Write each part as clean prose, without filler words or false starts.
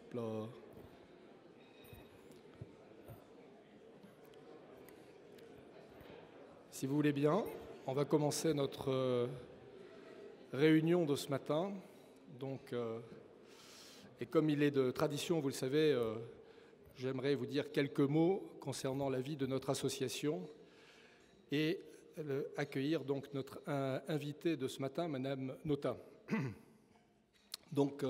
Hop là. Si vous voulez bien, on va commencer notre réunion de ce matin. Donc, et comme il est de tradition, vous le savez, j'aimerais vous dire quelques mots concernant la vie de notre association et accueillir donc notre invitée de ce matin, Madame Notat. Donc,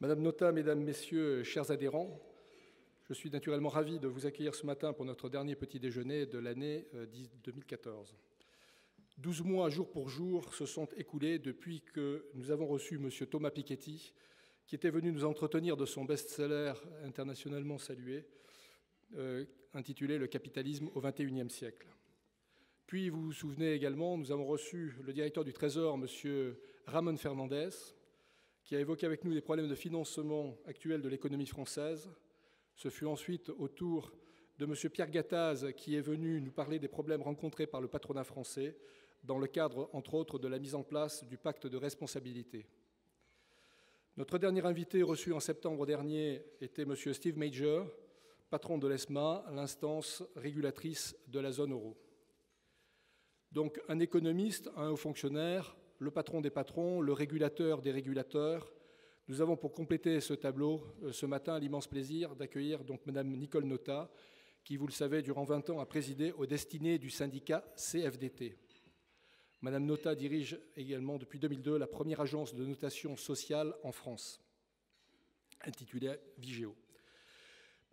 Madame Notat, Mesdames, Messieurs, chers adhérents, je suis naturellement ravi de vous accueillir ce matin pour notre dernier petit déjeuner de l'année 2014. 12 mois, jour pour jour, se sont écoulés depuis que nous avons reçu M. Thomas Piketty, qui était venu nous entretenir de son best-seller internationalement salué, intitulé « Le capitalisme au XXIe siècle ». Puis, vous vous souvenez également, nous avons reçu le directeur du Trésor, M. Ramon Fernandez, qui a évoqué avec nous les problèmes de financement actuels de l'économie française. Ce fut ensuite au tour de M. Pierre Gattaz qui est venu nous parler des problèmes rencontrés par le patronat français dans le cadre, entre autres, de la mise en place du pacte de responsabilité. Notre dernier invité reçu en septembre dernier était M. Steve Major, patron de l'ESMA, l'instance régulatrice de la zone euro. Donc un économiste, un haut fonctionnaire, le patron des patrons, le régulateur des régulateurs. Nous avons pour compléter ce tableau ce matin l'immense plaisir d'accueillir donc Mme Nicole Notat, qui, vous le savez, durant 20 ans a présidé aux destinées du syndicat CFDT. Mme Notat dirige également depuis 2002 la première agence de notation sociale en France, intitulée Vigéo.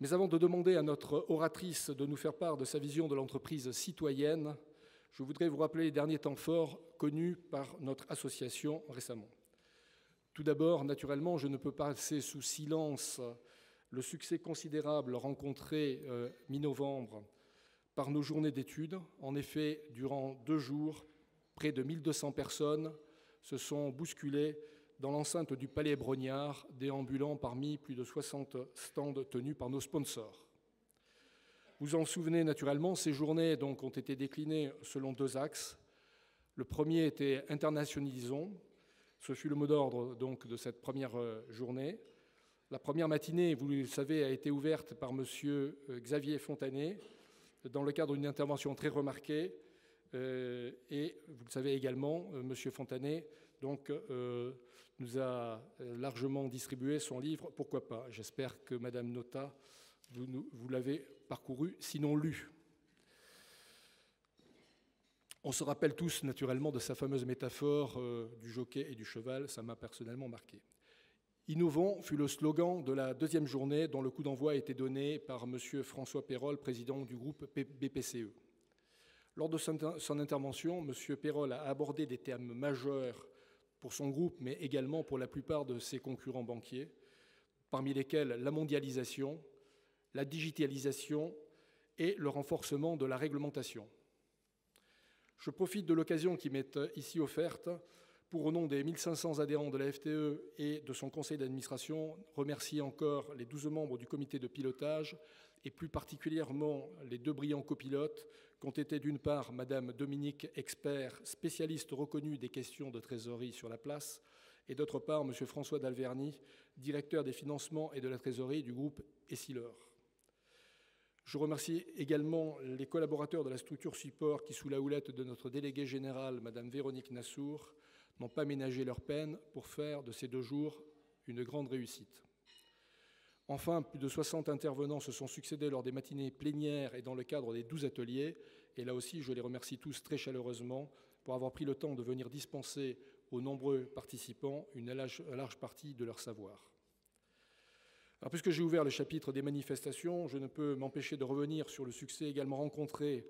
Mais avant de demander à notre oratrice de nous faire part de sa vision de l'entreprise citoyenne, je voudrais vous rappeler les derniers temps forts connus par notre association récemment. Tout d'abord, naturellement, je ne peux pas passer sous silence le succès considérable rencontré mi-novembre par nos journées d'études. En effet, durant 2 jours, près de 1200 personnes se sont bousculées dans l'enceinte du Palais Brognard, déambulant parmi plus de 60 stands tenus par nos sponsors. Vous en souvenez naturellement, ces journées donc, ont été déclinées selon 2 axes. Le premier était « Internationalisons ». Ce fut le mot d'ordre donc, de cette première journée. La première matinée, vous le savez, a été ouverte par M. Xavier Fontanet dans le cadre d'une intervention très remarquée. Et vous le savez également, M. Fontanet donc, nous a largement distribué son livre « Pourquoi pas ». J'espère que Mme Notat, vous l'avez parcouru, sinon lu. On se rappelle tous naturellement de sa fameuse métaphore du jockey et du cheval, ça m'a personnellement marqué. Innovant fut le slogan de la 2e journée dont le coup d'envoi a été donné par M. François Pérolle, président du groupe BPCE. Lors de son intervention, M. Pérolle a abordé des thèmes majeurs pour son groupe, mais également pour la plupart de ses concurrents banquiers, parmi lesquels la mondialisation, la digitalisation et le renforcement de la réglementation. Je profite de l'occasion qui m'est ici offerte pour, au nom des 1500 adhérents de la FTE et de son conseil d'administration, remercier encore les 12 membres du comité de pilotage et plus particulièrement les 2 brillants copilotes qu'ont été d'une part Madame Dominique Expert, spécialiste reconnue des questions de trésorerie sur la place, et d'autre part Monsieur François Dalverny, directeur des financements et de la trésorerie du groupe Essilor. Je remercie également les collaborateurs de la structure support qui, sous la houlette de notre déléguée générale, Mme Véronique Nassour, n'ont pas ménagé leur peine pour faire de ces 2 jours une grande réussite. Enfin, plus de 60 intervenants se sont succédés lors des matinées plénières et dans le cadre des 12 ateliers. Et là aussi, je les remercie tous très chaleureusement pour avoir pris le temps de venir dispenser aux nombreux participants une large partie de leur savoir. Alors, puisque j'ai ouvert le chapitre des manifestations, je ne peux m'empêcher de revenir sur le succès également rencontré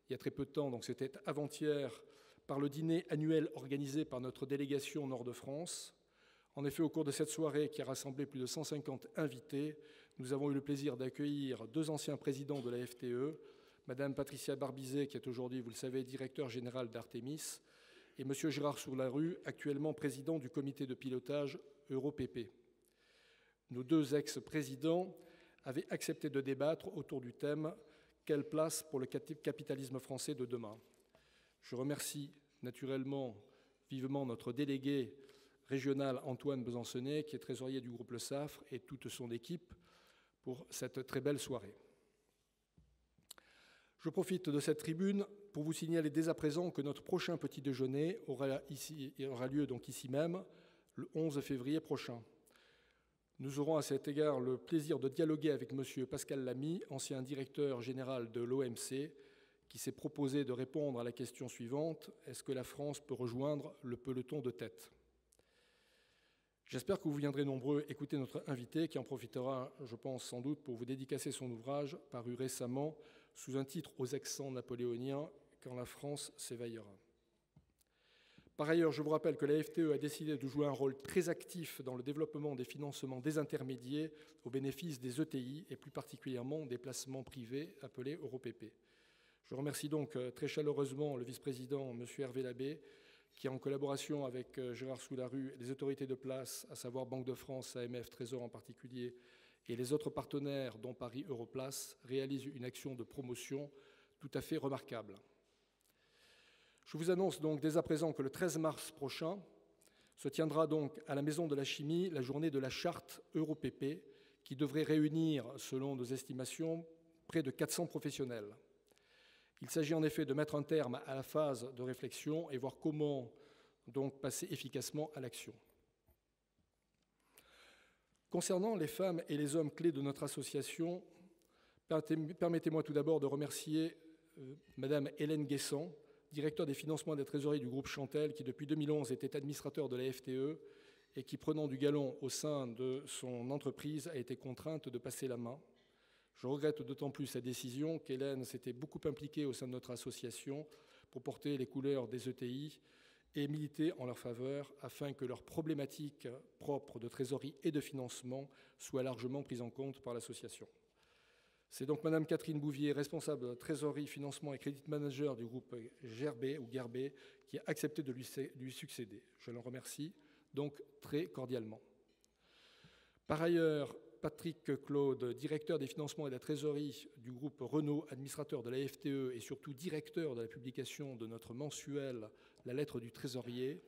il y a très peu de temps, donc c'était avant-hier, par le dîner annuel organisé par notre délégation Nord-de-France. En effet, au cours de cette soirée qui a rassemblé plus de 150 invités, nous avons eu le plaisir d'accueillir 2 anciens présidents de la FTE, Mme Patricia Barbizet, qui est aujourd'hui, vous le savez, directeur général d'Artémis, et M. Gérard Sourlarue, actuellement président du comité de pilotage EuroPP. Nos 2 ex-présidents avaient accepté de débattre autour du thème « Quelle place pour le capitalisme français de demain ?» Je remercie naturellement vivement notre délégué régional Antoine Besançonnet, qui est trésorier du groupe Le Safre, et toute son équipe pour cette très belle soirée. Je profite de cette tribune pour vous signaler dès à présent que notre prochain petit déjeuner aura lieu donc ici même, le 11 février prochain. Nous aurons à cet égard le plaisir de dialoguer avec M. Pascal Lamy, ancien directeur général de l'OMC, qui s'est proposé de répondre à la question suivante: est-ce que la France peut rejoindre le peloton de tête? J'espère que vous viendrez nombreux écouter notre invité, qui en profitera, je pense, sans doute pour vous dédicacer son ouvrage, paru récemment, sous un titre aux accents napoléoniens, « Quand la France s'éveillera ». Par ailleurs, je vous rappelle que la FTE a décidé de jouer un rôle très actif dans le développement des financements désintermédiés au bénéfice des ETI et plus particulièrement des placements privés appelés EuroPP. Je remercie donc très chaleureusement le vice-président, M. Hervé Labbé, qui, en collaboration avec Gérard Soularue, les autorités de place, à savoir Banque de France, AMF, Trésor en particulier, et les autres partenaires, dont Paris Europlace, réalisent une action de promotion tout à fait remarquable. Je vous annonce donc dès à présent que le 13 mars prochain se tiendra donc à la Maison de la Chimie la journée de la charte EuroPP, qui devrait réunir, selon nos estimations, près de 400 professionnels. Il s'agit en effet de mettre un terme à la phase de réflexion et voir comment donc passer efficacement à l'action. Concernant les femmes et les hommes clés de notre association, permettez-moi tout d'abord de remercier Madame Hélène Guessant, directeur des financements et des trésoreries du groupe Chantel, qui depuis 2011 était administrateur de la FTE et qui, prenant du galon au sein de son entreprise, a été contrainte de passer la main. Je regrette d'autant plus sa décision qu'Hélène s'était beaucoup impliquée au sein de notre association pour porter les couleurs des ETI et militer en leur faveur afin que leurs problématiques propres de trésorerie et de financement soient largement prises en compte par l'association. C'est donc Mme Catherine Bouvier, responsable de trésorerie, financement et crédit manager du groupe Gerbet, qui a accepté de lui succéder. Je l'en remercie donc très cordialement. Par ailleurs, Patrick Claude, directeur des financements et de la trésorerie du groupe Renault, administrateur de la FTE et surtout directeur de la publication de notre mensuel La lettre du trésorier,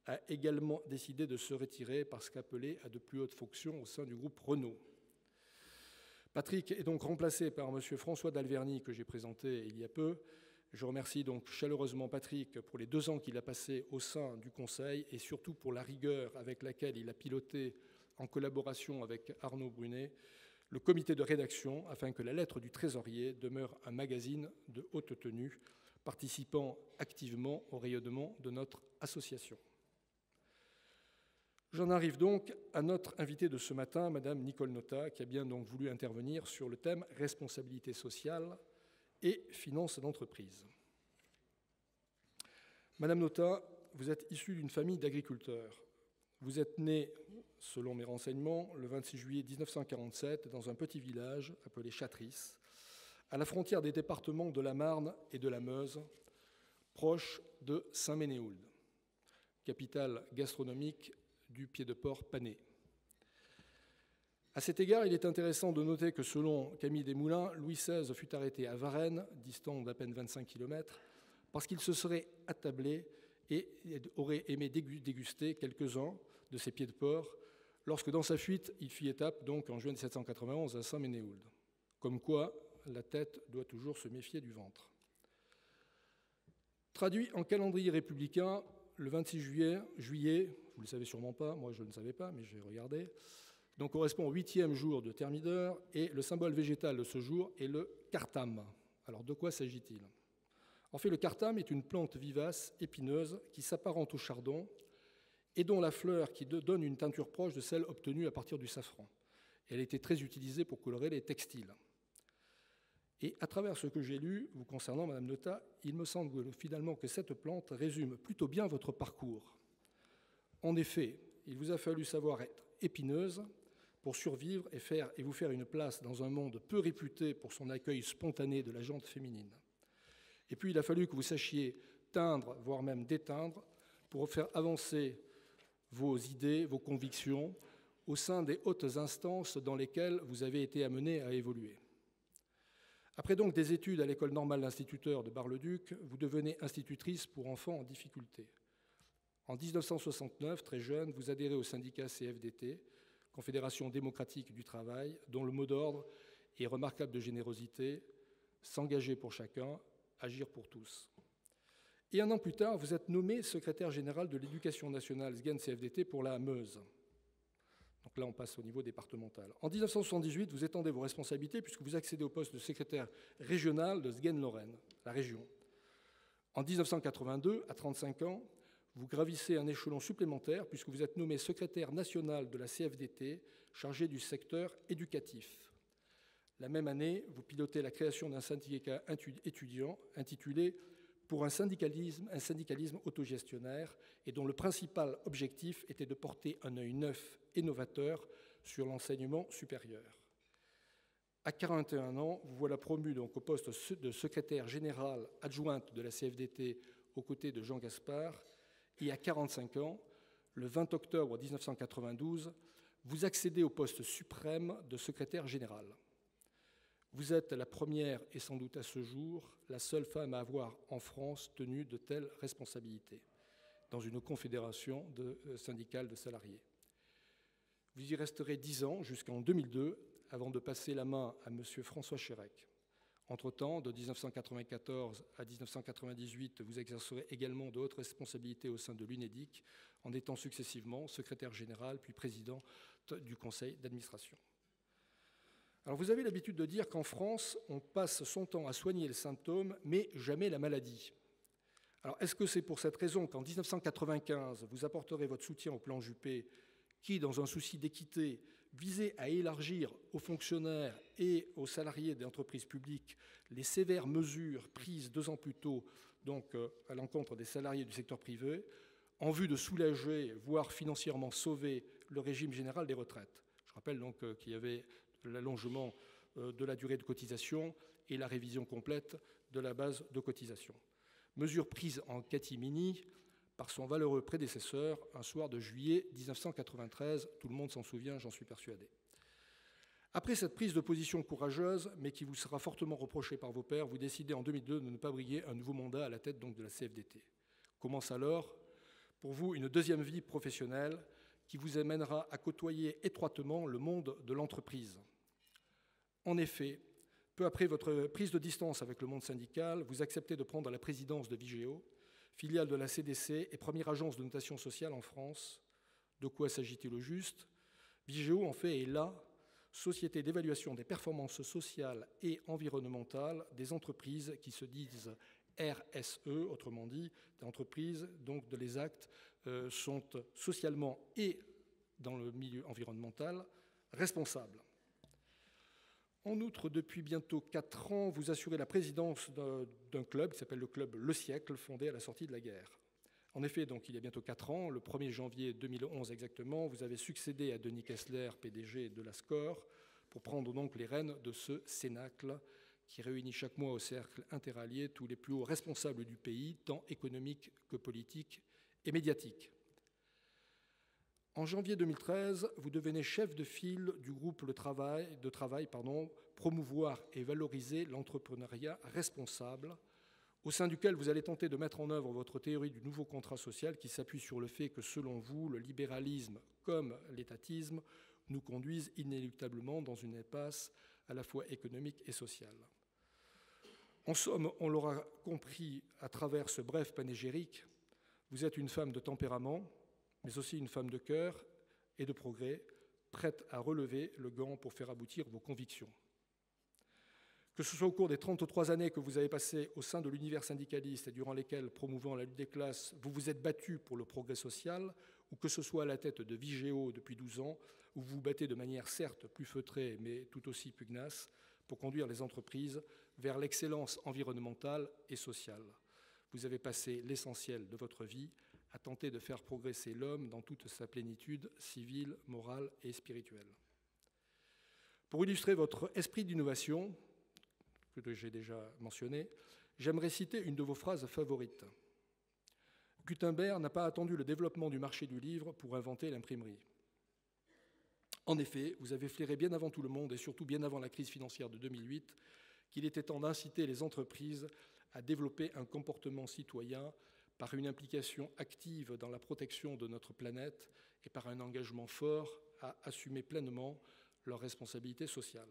a également décidé de se retirer parce qu'appelé à de plus hautes fonctions au sein du groupe Renault. Patrick est donc remplacé par M. François Dalverny, que j'ai présenté il y a peu. Je remercie donc chaleureusement Patrick pour les 2 ans qu'il a passés au sein du Conseil et surtout pour la rigueur avec laquelle il a piloté, en collaboration avec Arnaud Brunet, le comité de rédaction afin que la lettre du trésorier demeure un magazine de haute tenue, participant activement au rayonnement de notre association. J'en arrive donc à notre invitée de ce matin, Madame Nicole Notat, qui a bien donc voulu intervenir sur le thème responsabilité sociale et finances d'entreprise. Madame Notat, vous êtes issue d'une famille d'agriculteurs. Vous êtes née, selon mes renseignements, le 26 juillet 1947 dans un petit village appelé Châtrice, à la frontière des départements de la Marne et de la Meuse, proche de Saint-Ménéhould, capitale gastronomique du Pied-de-Port panais. À cet égard, il est intéressant de noter que selon Camille Desmoulins, Louis XVI fut arrêté à Varennes, distant d'à peine 25 km, parce qu'il se serait attablé et aurait aimé déguster quelques-uns de ses pieds de porc, lorsque dans sa fuite, il fit étape, donc en juin 1791, à Saint-Ménéhould. Comme quoi, la tête doit toujours se méfier du ventre. Traduit en calendrier républicain, le 26 juillet, vous ne le savez sûrement pas, moi je ne savais pas, mais j'ai regardé, donc correspond au 8e jour de Thermidor, et le symbole végétal de ce jour est le cartame. Alors de quoi s'agit-il? En fait, le cartame est une plante vivace, épineuse, qui s'apparente au chardon et dont la fleur qui donne une teinture proche de celle obtenue à partir du safran. Elle était très utilisée pour colorer les textiles. Et à travers ce que j'ai lu vous concernant, Madame Notat, il me semble finalement que cette plante résume plutôt bien votre parcours. En effet, il vous a fallu savoir être épineuse pour survivre et vous faire une place dans un monde peu réputé pour son accueil spontané de la gente féminine. Et puis il a fallu que vous sachiez teindre, voire même déteindre, pour faire avancer vos idées, vos convictions, au sein des hautes instances dans lesquelles vous avez été amené à évoluer. Après donc des études à l'école normale d'instituteurs de Bar-le-Duc, vous devenez institutrice pour enfants en difficulté. En 1969, très jeune, vous adhérez au syndicat CFDT, Confédération démocratique du travail, dont le mot d'ordre est remarquable de générosité, s'engager pour chacun, agir pour tous. Et un an plus tard, vous êtes nommé secrétaire général de l'éducation nationale SGEN CFDT pour la Meuse. Donc là, on passe au niveau départemental. En 1978, vous étendez vos responsabilités puisque vous accédez au poste de secrétaire régional de SGEN-Lorraine, la région. En 1982, à 35 ans, vous gravissez un échelon supplémentaire puisque vous êtes nommé secrétaire national de la CFDT, chargé du secteur éducatif. La même année, vous pilotez la création d'un syndicat étudiant intitulé « Pour un syndicalisme autogestionnaire » et dont le principal objectif était de porter un œil neuf et novateur sur l'enseignement supérieur. À 41 ans, vous voilà promu donc au poste de secrétaire général adjointe de la CFDT aux côtés de Jean Gaspard. Et à 45 ans, le 20 octobre 1992, vous accédez au poste suprême de secrétaire général. Vous êtes la première et sans doute à ce jour la seule femme à avoir en France tenu de telles responsabilités dans une confédération syndicale de salariés. Vous y resterez 10 ans jusqu'en 2002 avant de passer la main à M. François Chérec. Entre-temps, de 1994 à 1998, vous exercerez également de hautes responsabilités au sein de l'UNEDIC en étant successivement secrétaire général puis président du conseil d'administration. Alors vous avez l'habitude de dire qu'en France, on passe son temps à soigner les symptômes, mais jamais la maladie. Alors est-ce que c'est pour cette raison qu'en 1995, vous apporterez votre soutien au plan Juppé, qui, dans un souci d'équité, visait à élargir aux fonctionnaires et aux salariés des entreprises publiques les sévères mesures prises 2 ans plus tôt donc, à l'encontre des salariés du secteur privé, en vue de soulager, voire financièrement sauver, le régime général des retraites. Je rappelle donc qu'il y avait l'allongement de la durée de cotisation et la révision complète de la base de cotisation. Mesure prise en catimini par son valeureux prédécesseur un soir de juillet 1993. Tout le monde s'en souvient, j'en suis persuadé. Après cette prise de position courageuse, mais qui vous sera fortement reprochée par vos pairs, vous décidez en 2002 de ne pas briguer un nouveau mandat à la tête donc de la CFDT. Commence alors, pour vous, une deuxième vie professionnelle qui vous amènera à côtoyer étroitement le monde de l'entreprise. En effet, peu après votre prise de distance avec le monde syndical, vous acceptez de prendre la présidence de Vigéo, filiale de la CDC et première agence de notation sociale en France. De quoi s'agit-il au juste? Vigéo, en fait, est la société d'évaluation des performances sociales et environnementales des entreprises qui se disent RSE, autrement dit, des entreprises dont les actes sont socialement et dans le milieu environnemental responsables. En outre, depuis bientôt 4 ans, vous assurez la présidence d'un club qui s'appelle le club Le Siècle, fondé à la sortie de la guerre. En effet, donc, il y a bientôt 4 ans, le 1er janvier 2011 exactement, vous avez succédé à Denis Kessler, PDG de la SCOR, pour prendre donc les rênes de ce cénacle qui réunit chaque mois au cercle interallié tous les plus hauts responsables du pays, tant économiques que politiques et médiatiques. En janvier 2013, vous devenez chef de file du groupe de travail, promouvoir et valoriser l'entrepreneuriat responsable, au sein duquel vous allez tenter de mettre en œuvre votre théorie du nouveau contrat social qui s'appuie sur le fait que, selon vous, le libéralisme comme l'étatisme nous conduisent inéluctablement dans une impasse à la fois économique et sociale. En somme, on l'aura compris à travers ce bref panégyrique, vous êtes une femme de tempérament, mais aussi une femme de cœur et de progrès, prête à relever le gant pour faire aboutir vos convictions. Que ce soit au cours des 33 années que vous avez passées au sein de l'univers syndicaliste et durant lesquelles, promouvant la lutte des classes, vous vous êtes battu pour le progrès social, ou que ce soit à la tête de Vigéo depuis 12 ans, où vous vous battez de manière certes plus feutrée, mais tout aussi pugnace, pour conduire les entreprises vers l'excellence environnementale et sociale. Vous avez passé l'essentiel de votre vie à tenter de faire progresser l'homme dans toute sa plénitude civile, morale et spirituelle. Pour illustrer votre esprit d'innovation, que j'ai déjà mentionné, j'aimerais citer une de vos phrases favorites. Gutenberg n'a pas attendu le développement du marché du livre pour inventer l'imprimerie. En effet, vous avez flairé bien avant tout le monde, et surtout bien avant la crise financière de 2008, qu'il était temps d'inciter les entreprises à développer un comportement citoyen par une implication active dans la protection de notre planète et par un engagement fort à assumer pleinement leurs responsabilités sociales.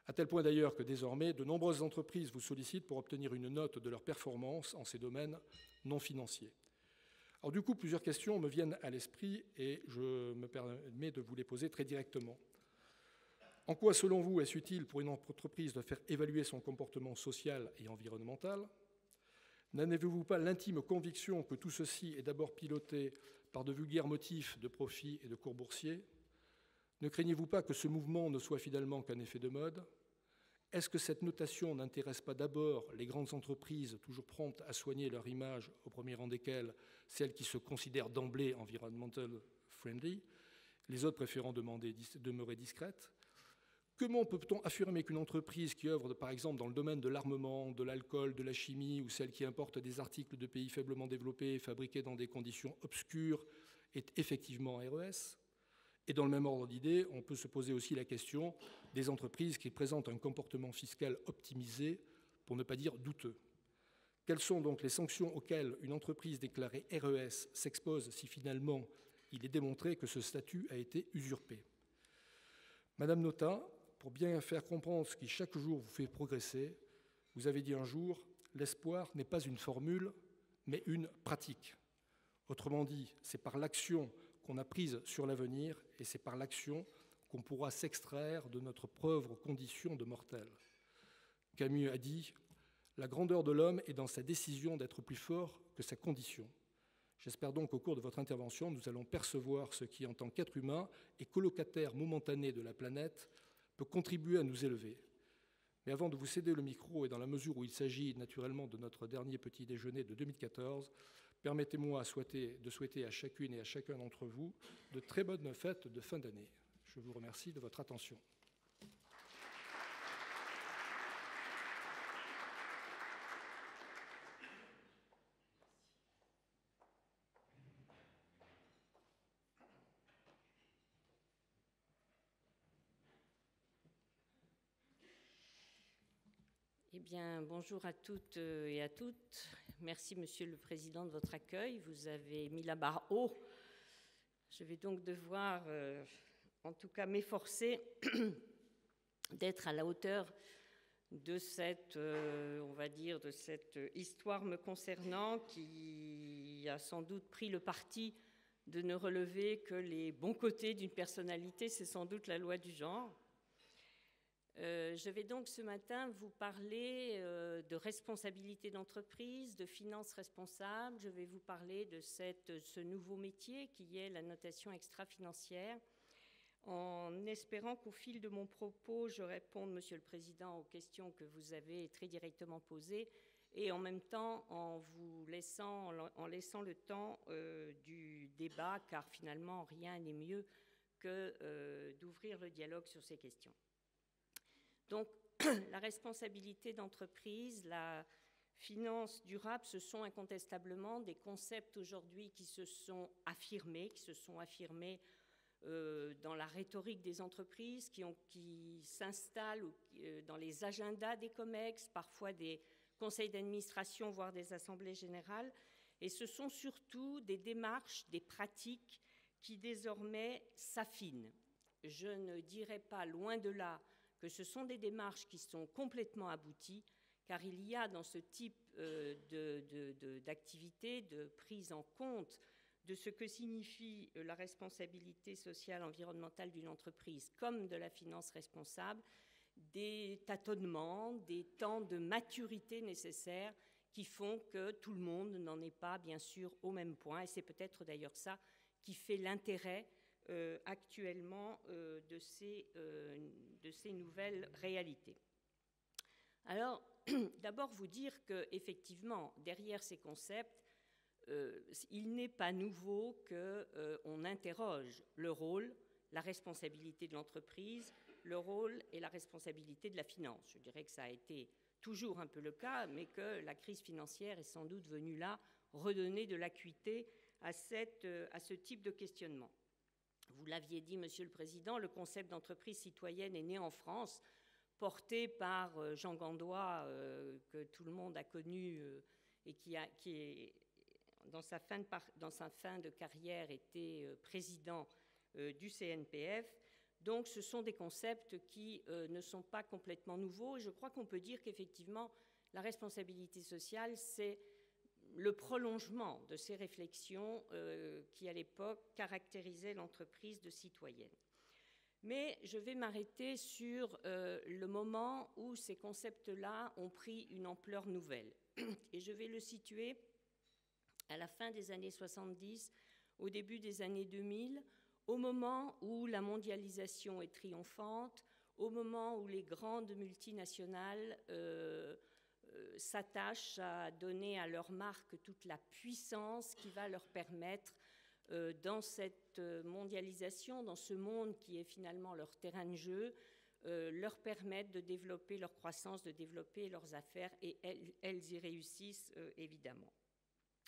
À tel point d'ailleurs que désormais, de nombreuses entreprises vous sollicitent pour obtenir une note de leur performance en ces domaines non financiers. Alors du coup, plusieurs questions me viennent à l'esprit et je me permets de vous les poser très directement. En quoi, selon vous, est-ce utile pour une entreprise de faire évaluer son comportement social et environnemental? N'avez-vous pas l'intime conviction que tout ceci est d'abord piloté par de vulgaires motifs de profit et de cours boursiers? Ne craignez-vous pas que ce mouvement ne soit finalement qu'un effet de mode? Est-ce que cette notation n'intéresse pas d'abord les grandes entreprises toujours promptes à soigner leur image, au premier rang desquelles celles qui se considèrent d'emblée environmental friendly, les autres préférant demeurer discrètes? Comment peut-on affirmer qu'une entreprise qui œuvre, par exemple, dans le domaine de l'armement, de l'alcool, de la chimie, ou celle qui importe des articles de pays faiblement développés et fabriqués dans des conditions obscures, est effectivement RES? Et dans le même ordre d'idées, on peut se poser aussi la question des entreprises qui présentent un comportement fiscal optimisé, pour ne pas dire douteux. Quelles sont donc les sanctions auxquelles une entreprise déclarée RES s'expose si finalement il est démontré que ce statut a été usurpé? Madame Notat, pour bien faire comprendre ce qui chaque jour vous fait progresser, vous avez dit un jour « l'espoir n'est pas une formule, mais une pratique ». Autrement dit, c'est par l'action qu'on a prise sur l'avenir et c'est par l'action qu'on pourra s'extraire de notre pauvre condition de mortel. Camus a dit « La grandeur de l'homme est dans sa décision d'être plus fort que sa condition ». J'espère donc qu'au cours de votre intervention, nous allons percevoir ce qui, en tant qu'être humain et colocataire momentané de la planète, peut contribuer à nous élever. Mais avant de vous céder le micro, et dans la mesure où il s'agit naturellement de notre dernier petit déjeuner de 2014, permettez-moi de souhaiter à chacune et à chacun d'entre vous de très bonnes fêtes de fin d'année. Je vous remercie de votre attention. Eh bien, bonjour à toutes et à toutes. Merci, Monsieur le Président, de votre accueil. Vous avez mis la barre haut. Je vais donc devoir, en tout cas, m'efforcer d'être à la hauteur de cette, on va dire, de cette histoire me concernant qui a sans doute pris le parti de ne relever que les bons côtés d'une personnalité. C'est sans doute la loi du genre. Je vais donc ce matin vous parler de responsabilité d'entreprise, de finances responsables. Je vais vous parler de ce nouveau métier qui est la notation extra-financière, en espérant qu'au fil de mon propos, je réponde, Monsieur le Président, aux questions que vous avez très directement posées et en même temps en laissant le temps du débat, car finalement rien n'est mieux que d'ouvrir le dialogue sur ces questions. Donc, la responsabilité d'entreprise, la finance durable, ce sont incontestablement des concepts aujourd'hui qui se sont affirmés dans la rhétorique des entreprises, qui s'installent dans les agendas des COMEX, parfois des conseils d'administration, voire des assemblées générales. Et ce sont surtout des démarches, des pratiques qui désormais s'affinent. Je ne dirais pas, loin de là, que ce sont des démarches qui sont complètement abouties, car il y a dans ce type d'activité, de prise en compte de ce que signifie la responsabilité sociale environnementale d'une entreprise comme de la finance responsable, des tâtonnements, des temps de maturité nécessaires qui font que tout le monde n'en est pas, bien sûr, au même point. Et c'est peut-être d'ailleurs ça qui fait l'intérêt actuellement de ces nouvelles réalités. Alors, d'abord vous dire qu'effectivement, derrière ces concepts, il n'est pas nouveau qu'on interroge le rôle, la responsabilité de l'entreprise, le rôle et la responsabilité de la finance. Je dirais que ça a été toujours un peu le cas, mais que la crise financière est sans doute venue là redonner de l'acuité à ce type de questionnement. Vous l'aviez dit, Monsieur le Président, le concept d'entreprise citoyenne est né en France, porté par Jean Gandois, que tout le monde a connu et qui dans sa fin de carrière, était président du CNPF. Donc ce sont des concepts qui ne sont pas complètement nouveaux. Et je crois qu'on peut dire qu'effectivement, la responsabilité sociale, c'est le prolongement de ces réflexions qui, à l'époque, caractérisaient l'entreprise de citoyenne. Mais je vais m'arrêter sur le moment où ces concepts-là ont pris une ampleur nouvelle. Et je vais le situer à la fin des années 70, au début des années 2000, au moment où la mondialisation est triomphante, au moment où les grandes multinationales s'attachent à donner à leur marque toute la puissance qui va leur permettre, dans cette mondialisation, dans ce monde qui est finalement leur terrain de jeu, leur permettre de développer leur croissance, de développer leurs affaires, et elles y réussissent évidemment.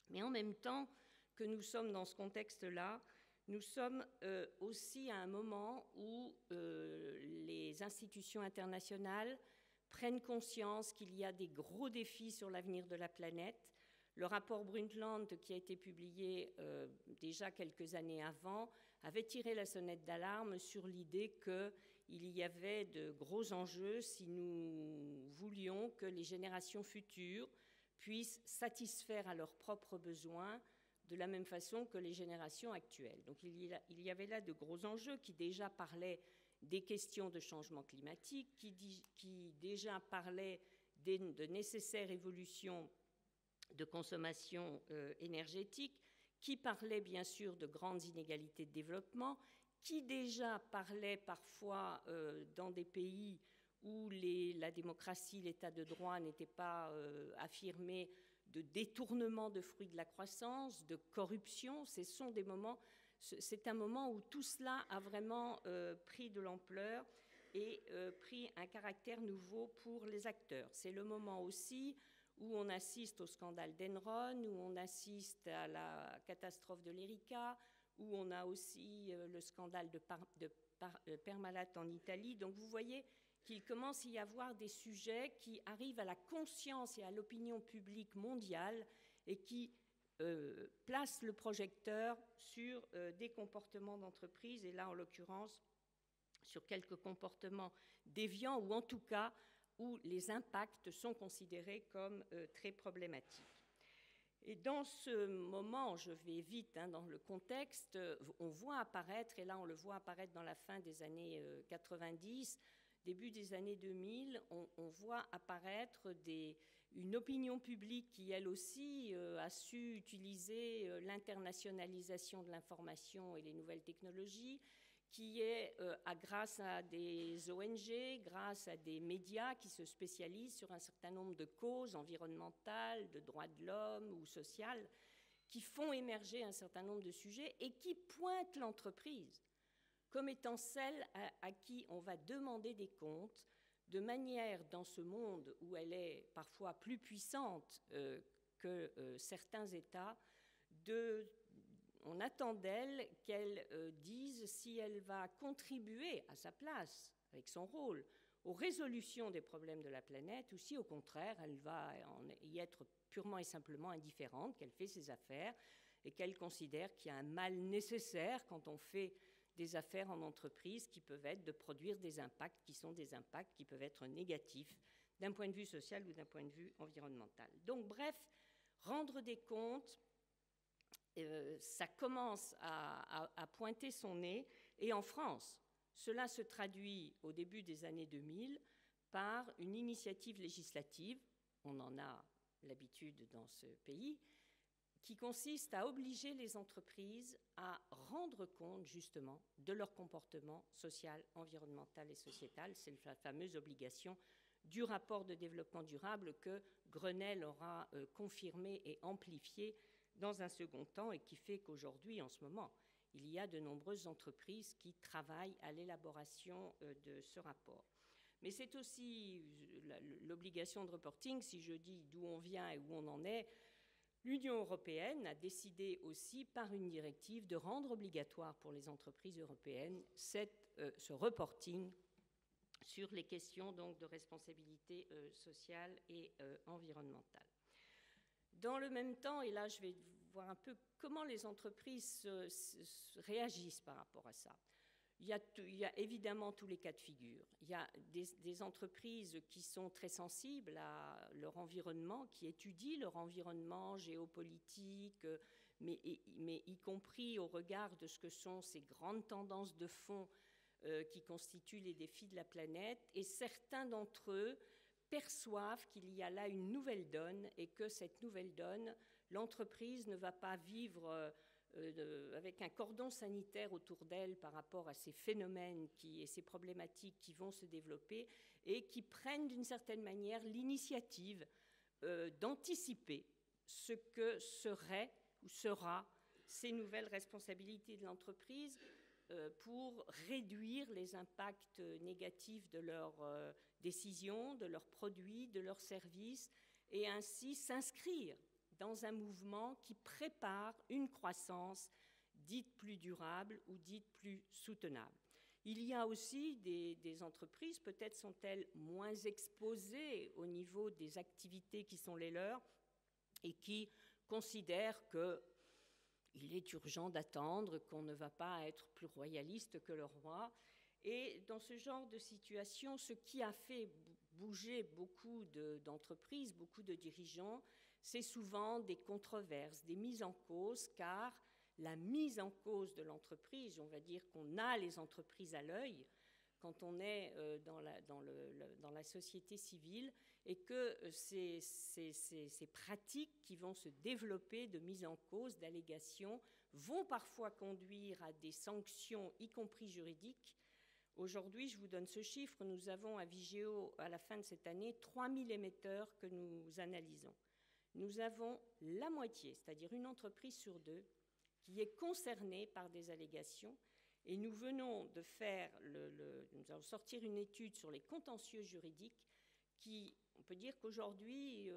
Mais en même temps que nous sommes dans ce contexte-là, nous sommes aussi à un moment où les institutions internationales prennent conscience qu'il y a des gros défis sur l'avenir de la planète. Le rapport Brundtland, qui a été publié déjà quelques années avant, avait tiré la sonnette d'alarme sur l'idée qu'il y avait de gros enjeux si nous voulions que les générations futures puissent satisfaire à leurs propres besoins de la même façon que les générations actuelles. Donc il y avait là de gros enjeux qui déjà parlaient des questions de changement climatique, qui déjà parlaient de nécessaires évolutions de consommation énergétique, qui parlaient bien sûr de grandes inégalités de développement, qui déjà parlaient parfois dans des pays où la démocratie, l'état de droit n'était pas affirmé, de détournement de fruits de la croissance, de corruption. C'est un moment où tout cela a vraiment pris de l'ampleur et pris un caractère nouveau pour les acteurs. C'est le moment aussi où on assiste au scandale d'Enron, où on assiste à la catastrophe de l'Erika, où on a aussi le scandale de Parmalat en Italie. Donc vous voyez qu'il commence à y avoir des sujets qui arrivent à la conscience et à l'opinion publique mondiale et qui placent le projecteur sur des comportements d'entreprise, et là en l'occurrence sur quelques comportements déviants, ou en tout cas où les impacts sont considérés comme très problématiques. Et dans ce moment, je vais vite dans le contexte, on voit apparaître, et là on le voit apparaître dans la fin des années 90, début des années 2000, on voit apparaître une opinion publique qui, elle aussi, a su utiliser l'internationalisation de l'information et les nouvelles technologies, qui est, grâce à des ONG, grâce à des médias qui se spécialisent sur un certain nombre de causes environnementales, de droits de l'homme ou sociales, qui font émerger un certain nombre de sujets et qui pointent l'entreprise comme étant celle à qui on va demander des comptes, de manière, dans ce monde où elle est parfois plus puissante que certains États, on attend d'elle qu'elle dise si elle va contribuer à sa place, avec son rôle, aux résolutions des problèmes de la planète, ou si au contraire elle va y être purement et simplement indifférente, qu'elle fait ses affaires et qu'elle considère qu'il y a un mal nécessaire quand on fait des affaires en entreprise, qui peuvent être de produire des impacts qui sont des impacts qui peuvent être négatifs d'un point de vue social ou d'un point de vue environnemental. Donc bref, rendre des comptes, ça commence à pointer son nez, et en France, cela se traduit au début des années 2000 par une initiative législative, on en a l'habitude dans ce pays, qui consiste à obliger les entreprises à rendre compte justement de leur comportement social, environnemental et sociétal. C'est la fameuse obligation du rapport de développement durable que Grenelle aura confirmé et amplifié dans un second temps, et qui fait qu'aujourd'hui, en ce moment, il y a de nombreuses entreprises qui travaillent à l'élaboration de ce rapport. Mais c'est aussi l'obligation de reporting. Si je dis d'où on vient et où on en est, l'Union européenne a décidé aussi, par une directive, de rendre obligatoire pour les entreprises européennes ce reporting sur les questions donc, de responsabilité sociale et environnementale. Dans le même temps, et là je vais voir un peu comment les entreprises réagissent par rapport à ça. Il y a évidemment tous les cas de figure. Il y a des entreprises qui sont très sensibles à leur environnement, qui étudient leur environnement géopolitique, mais y compris au regard de ce que sont ces grandes tendances de fond qui constituent les défis de la planète. Et certains d'entre eux perçoivent qu'il y a là une nouvelle donne et que cette nouvelle donne, l'entreprise ne va pas vivre avec un cordon sanitaire autour d'elle par rapport à ces phénomènes et ces problématiques qui vont se développer et qui prennent d'une certaine manière l'initiative d'anticiper ce que serait ou sera ces nouvelles responsabilités de l'entreprise pour réduire les impacts négatifs de leurs décisions, de leurs produits, de leurs services et ainsi s'inscrire dans un mouvement qui prépare une croissance dite plus durable ou dite plus soutenable. Il y a aussi des entreprises, peut-être sont-elles moins exposées au niveau des activités qui sont les leurs et qui considèrent qu'il est urgent d'attendre, qu'on ne va pas être plus royaliste que le roi. Et dans ce genre de situation, ce qui a fait bouger beaucoup d'entreprises, beaucoup de dirigeants, c'est souvent des controverses, des mises en cause, car la mise en cause de l'entreprise, on va dire qu'on a les entreprises à l'œil quand on est dans la société civile, et que ces pratiques qui vont se développer de mise en cause, d'allégations, vont parfois conduire à des sanctions, y compris juridiques. Aujourd'hui, je vous donne ce chiffre, nous avons à Vigéo, à la fin de cette année, 3000 émetteurs que nous analysons. Nous avons la moitié, c'est-à-dire une entreprise sur deux, qui est concernée par des allégations. Et nous venons de faire, nous allons sortir une étude sur les contentieux juridiques qui, on peut dire qu'aujourd'hui,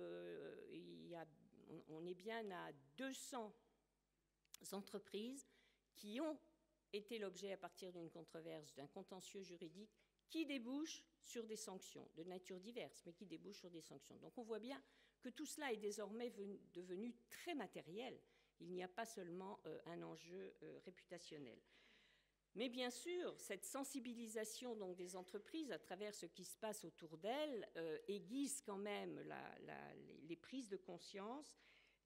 on est bien à 200 entreprises qui ont été l'objet, à partir d'une controverse, d'un contentieux juridique qui débouche sur des sanctions de nature diverse, mais qui débouche sur des sanctions. Donc on voit bien que tout cela est désormais devenu très matériel. Il n'y a pas seulement un enjeu réputationnel. Mais bien sûr, cette sensibilisation donc, des entreprises à travers ce qui se passe autour d'elles aiguise quand même les prises de conscience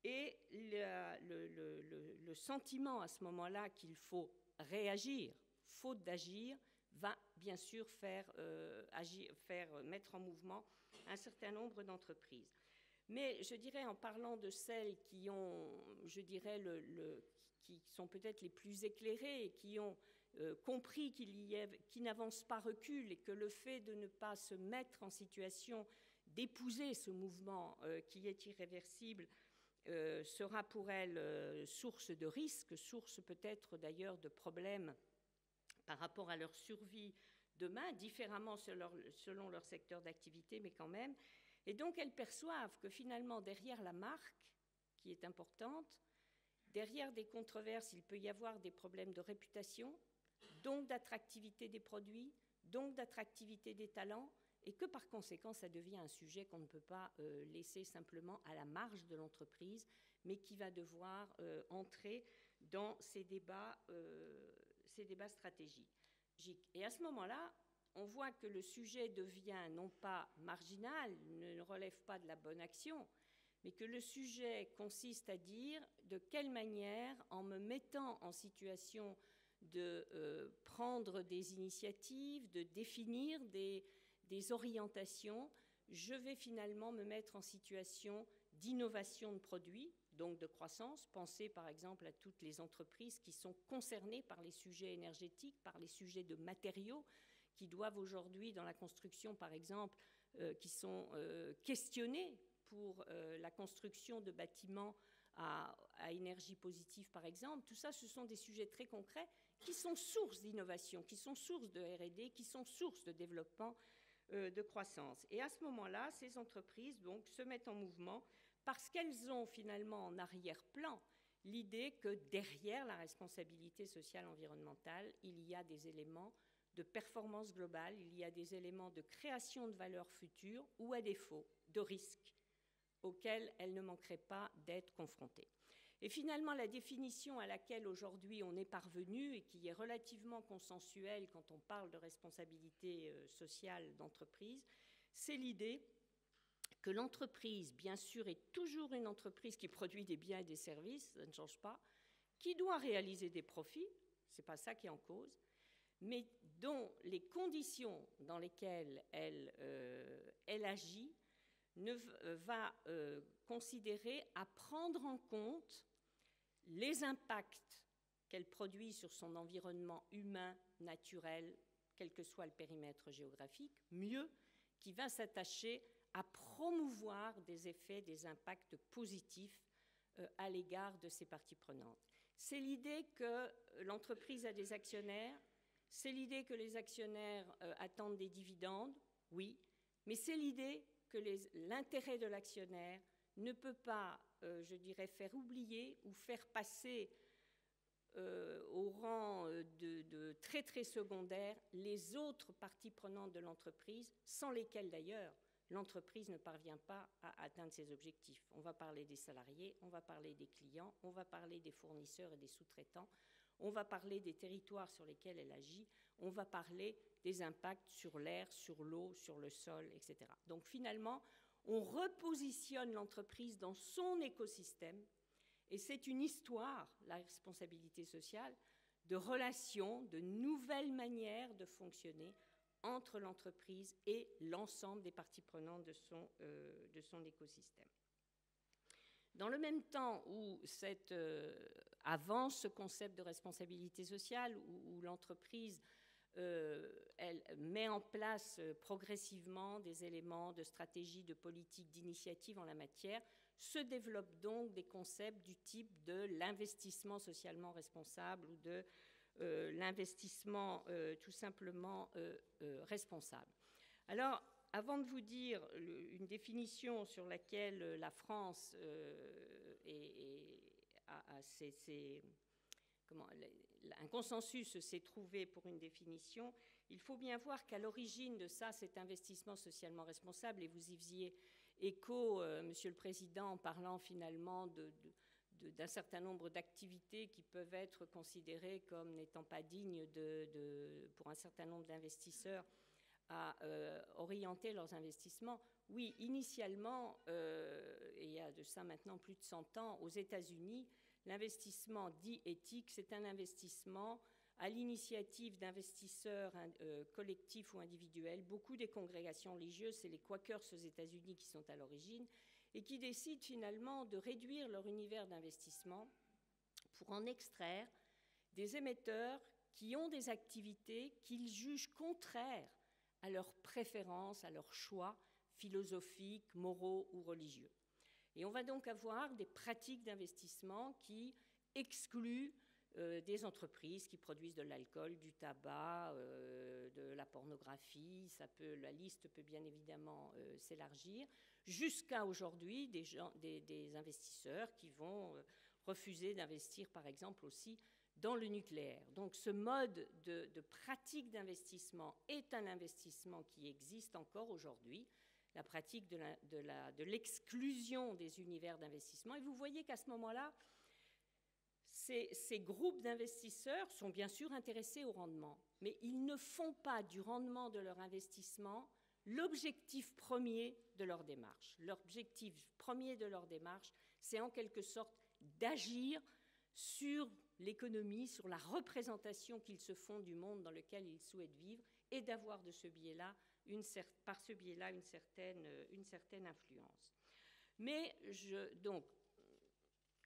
et le sentiment à ce moment-là qu'il faut réagir, faute d'agir, va bien sûr faire mettre en mouvement un certain nombre d'entreprises. Mais je dirais, en parlant de celles qui ont, je dirais, qui sont peut-être les plus éclairées et qui ont compris qu'ils n'avancent pas recul et que le fait de ne pas se mettre en situation d'épouser ce mouvement qui est irréversible sera pour elles source de risques, source peut-être d'ailleurs de problèmes par rapport à leur survie demain, différemment selon leur secteur d'activité, mais quand même. Et donc elles perçoivent que finalement, derrière la marque, qui est importante, derrière des controverses, il peut y avoir des problèmes de réputation, donc d'attractivité des produits, donc d'attractivité des talents, et que par conséquent, ça devient un sujet qu'on ne peut pas laisser simplement à la marge de l'entreprise, mais qui va devoir entrer dans ces débats stratégiques. Et à ce moment-là, on voit que le sujet devient non pas marginal, ne relève pas de la bonne action, mais que le sujet consiste à dire de quelle manière, en me mettant en situation de prendre des initiatives, de définir des orientations, je vais finalement me mettre en situation d'innovation de produits, donc de croissance. Pensez par exemple à toutes les entreprises qui sont concernées par les sujets énergétiques, par les sujets de matériaux, qui doivent aujourd'hui, dans la construction par exemple, qui sont questionnés pour la construction de bâtiments à énergie positive par exemple. Tout ça, ce sont des sujets très concrets qui sont sources d'innovation, qui sont sources de R&D, qui sont sources de développement de croissance. Et à ce moment-là, ces entreprises donc, se mettent en mouvement parce qu'elles ont finalement en arrière-plan l'idée que derrière la responsabilité sociale environnementale, il y a des éléments de performance globale, il y a des éléments de création de valeur future ou à défaut de risques auxquels elles ne manqueraient pas d'être confrontées. Et finalement, la définition à laquelle aujourd'hui on est parvenu et qui est relativement consensuelle quand on parle de responsabilité sociale d'entreprise, c'est l'idée que l'entreprise, bien sûr, est toujours une entreprise qui produit des biens et des services, ça ne change pas, qui doit réaliser des profits, ce n'est pas ça qui est en cause, mais dont les conditions dans lesquelles elle agit va considérer à prendre en compte les impacts qu'elle produit sur son environnement humain, naturel, quel que soit le périmètre géographique, mieux, qui va s'attacher à promouvoir des effets, des impacts positifs à l'égard de ses parties prenantes. C'est l'idée que l'entreprise a des actionnaires, c'est l'idée que les actionnaires attendent des dividendes, oui, mais c'est l'idée que l'intérêt de l'actionnaire ne peut pas, je dirais, faire oublier ou faire passer au rang de très très secondaire les autres parties prenantes de l'entreprise, sans lesquelles d'ailleurs l'entreprise ne parvient pas à atteindre ses objectifs. On va parler des salariés, on va parler des clients, on va parler des fournisseurs et des sous-traitants, on va parler des territoires sur lesquels elle agit, on va parler des impacts sur l'air, sur l'eau, sur le sol, etc. Donc finalement, on repositionne l'entreprise dans son écosystème, et c'est une histoire, la responsabilité sociale, de relations, de nouvelles manières de fonctionner entre l'entreprise et l'ensemble des parties prenantes de son écosystème. Dans le même temps où avance ce concept de responsabilité sociale, où l'entreprise elle met en place progressivement des éléments de stratégie, de politique, d'initiative en la matière, se développent donc des concepts du type de l'investissement socialement responsable ou de l'investissement tout simplement responsable. Alors, avant de vous dire une définition sur laquelle la France un consensus s'est trouvé pour une définition, il faut bien voir qu'à l'origine de ça, cet investissement socialement responsable, et vous y faisiez écho, Monsieur le Président, en parlant finalement d'un certain nombre d'activités qui peuvent être considérées comme n'étant pas dignes pour un certain nombre d'investisseurs à orienter leurs investissements. Oui, initialement, et il y a de ça maintenant plus de 100 ans, aux États-Unis, l'investissement dit éthique, c'est un investissement à l'initiative d'investisseurs collectifs ou individuels. Beaucoup des congrégations religieuses, c'est les Quakers aux États-Unis qui sont à l'origine, et qui décident finalement de réduire leur univers d'investissement pour en extraire des émetteurs qui ont des activités qu'ils jugent contraires à leurs préférences, à leurs choix philosophiques, moraux ou religieux. Et on va donc avoir des pratiques d'investissement qui excluent des entreprises qui produisent de l'alcool, du tabac, de la pornographie, la liste peut bien évidemment s'élargir, jusqu'à aujourd'hui des investisseurs qui vont refuser d'investir par exemple aussi dans le nucléaire. Donc ce mode de pratique d'investissement est un investissement qui existe encore aujourd'hui, la pratique de l'exclusion des univers d'investissement. Et vous voyez qu'à ce moment-là, ces groupes d'investisseurs sont bien sûr intéressés au rendement, mais ils ne font pas du rendement de leur investissement l'objectif premier de leur démarche. L'objectif premier de leur démarche, c'est en quelque sorte d'agir sur l'économie, sur la représentation qu'ils se font du monde dans lequel ils souhaitent vivre et d'avoir de ce biais-là, par ce biais-là, une certaine influence. Mais donc,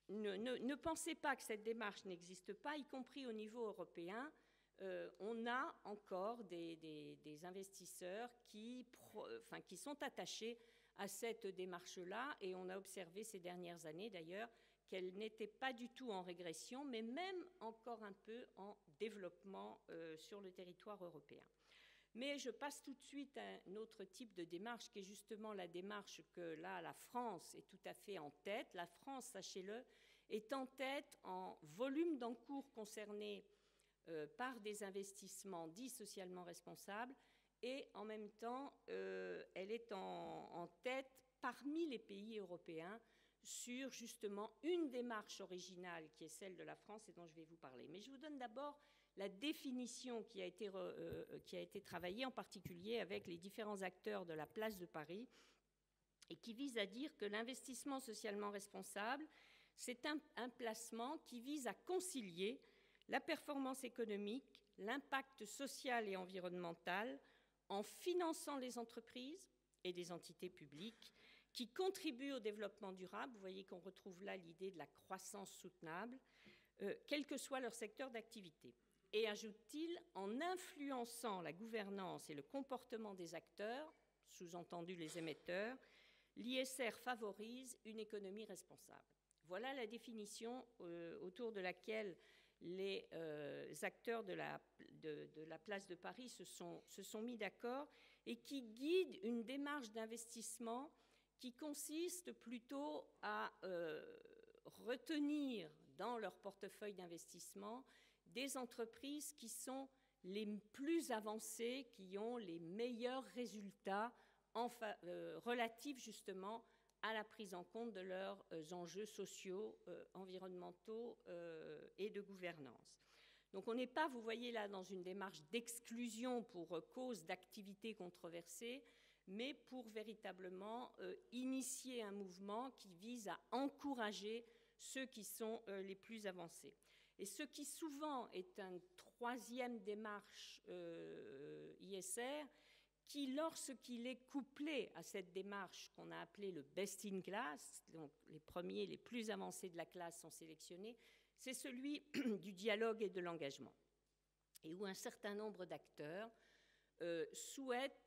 ne pensez pas que cette démarche n'existe pas, y compris au niveau européen. On a encore des investisseurs qui sont attachés à cette démarche-là, et on a observé ces dernières années d'ailleurs qu'elle n'était pas du tout en régression, mais même encore un peu en développement sur le territoire européen. Mais je passe tout de suite à un autre type de démarche, qui est justement la démarche que là, la France est tout à fait en tête. La France, sachez-le, est en tête en volume d'encours concernés par des investissements dits socialement responsables, et en même temps, elle est en tête parmi les pays européens sur justement une démarche originale qui est celle de la France et dont je vais vous parler. Mais je vous donne d'abord la définition qui a été travaillée en particulier avec les différents acteurs de la place de Paris et qui vise à dire que l'investissement socialement responsable, c'est un placement qui vise à concilier la performance économique, l'impact social et environnemental en finançant les entreprises et des entités publiques qui contribuent au développement durable. Vous voyez qu'on retrouve là l'idée de la croissance soutenable, quel que soit leur secteur d'activité. Et ajoute-t-il, en influençant la gouvernance et le comportement des acteurs, sous-entendu les émetteurs, l'ISR favorise une économie responsable. Voilà la définition autour de laquelle les acteurs de la place de Paris se sont mis d'accord et qui guide une démarche d'investissement qui consiste plutôt à retenir dans leur portefeuille d'investissement des entreprises qui sont les plus avancées, qui ont les meilleurs résultats relatifs justement à la prise en compte de leurs enjeux sociaux, environnementaux et de gouvernance. Donc on n'est pas, vous voyez là, dans une démarche d'exclusion pour cause d'activité controversée, mais pour véritablement initier un mouvement qui vise à encourager ceux qui sont les plus avancés. Et ce qui souvent est une troisième démarche ISR, qui, lorsqu'il est couplé à cette démarche qu'on a appelée le best in class, donc les premiers, les plus avancés de la classe sont sélectionnés, c'est celui du dialogue et de l'engagement, et où un certain nombre d'acteurs souhaitent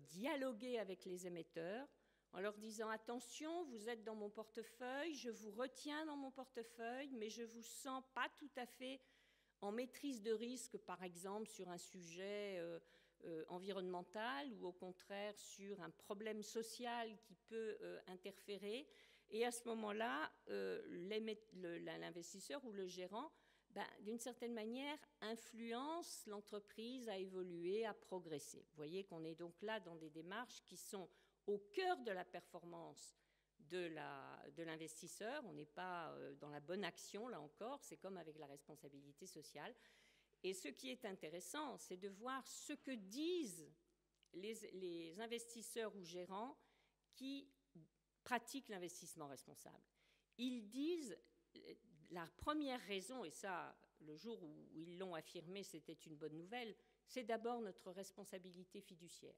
dialoguer avec les émetteurs en leur disant « Attention, vous êtes dans mon portefeuille, je vous retiens dans mon portefeuille, mais je ne vous sens pas tout à fait en maîtrise de risque, par exemple, sur un sujet environnemental ou au contraire sur un problème social qui peut interférer. » Et à ce moment-là, l'investisseur ou le gérant, d'une certaine manière, influence l'entreprise à évoluer, à progresser. Vous voyez qu'on est donc là dans des démarches qui sont au cœur de la performance de l'investisseur. On n'est pas dans la bonne action, là encore, c'est comme avec la responsabilité sociale. Et ce qui est intéressant, c'est de voir ce que disent les investisseurs ou gérants qui pratiquent l'investissement responsable. Ils disent, la première raison, et ça, le jour où ils l'ont affirmé, c'était une bonne nouvelle, c'est d'abord notre responsabilité fiduciaire.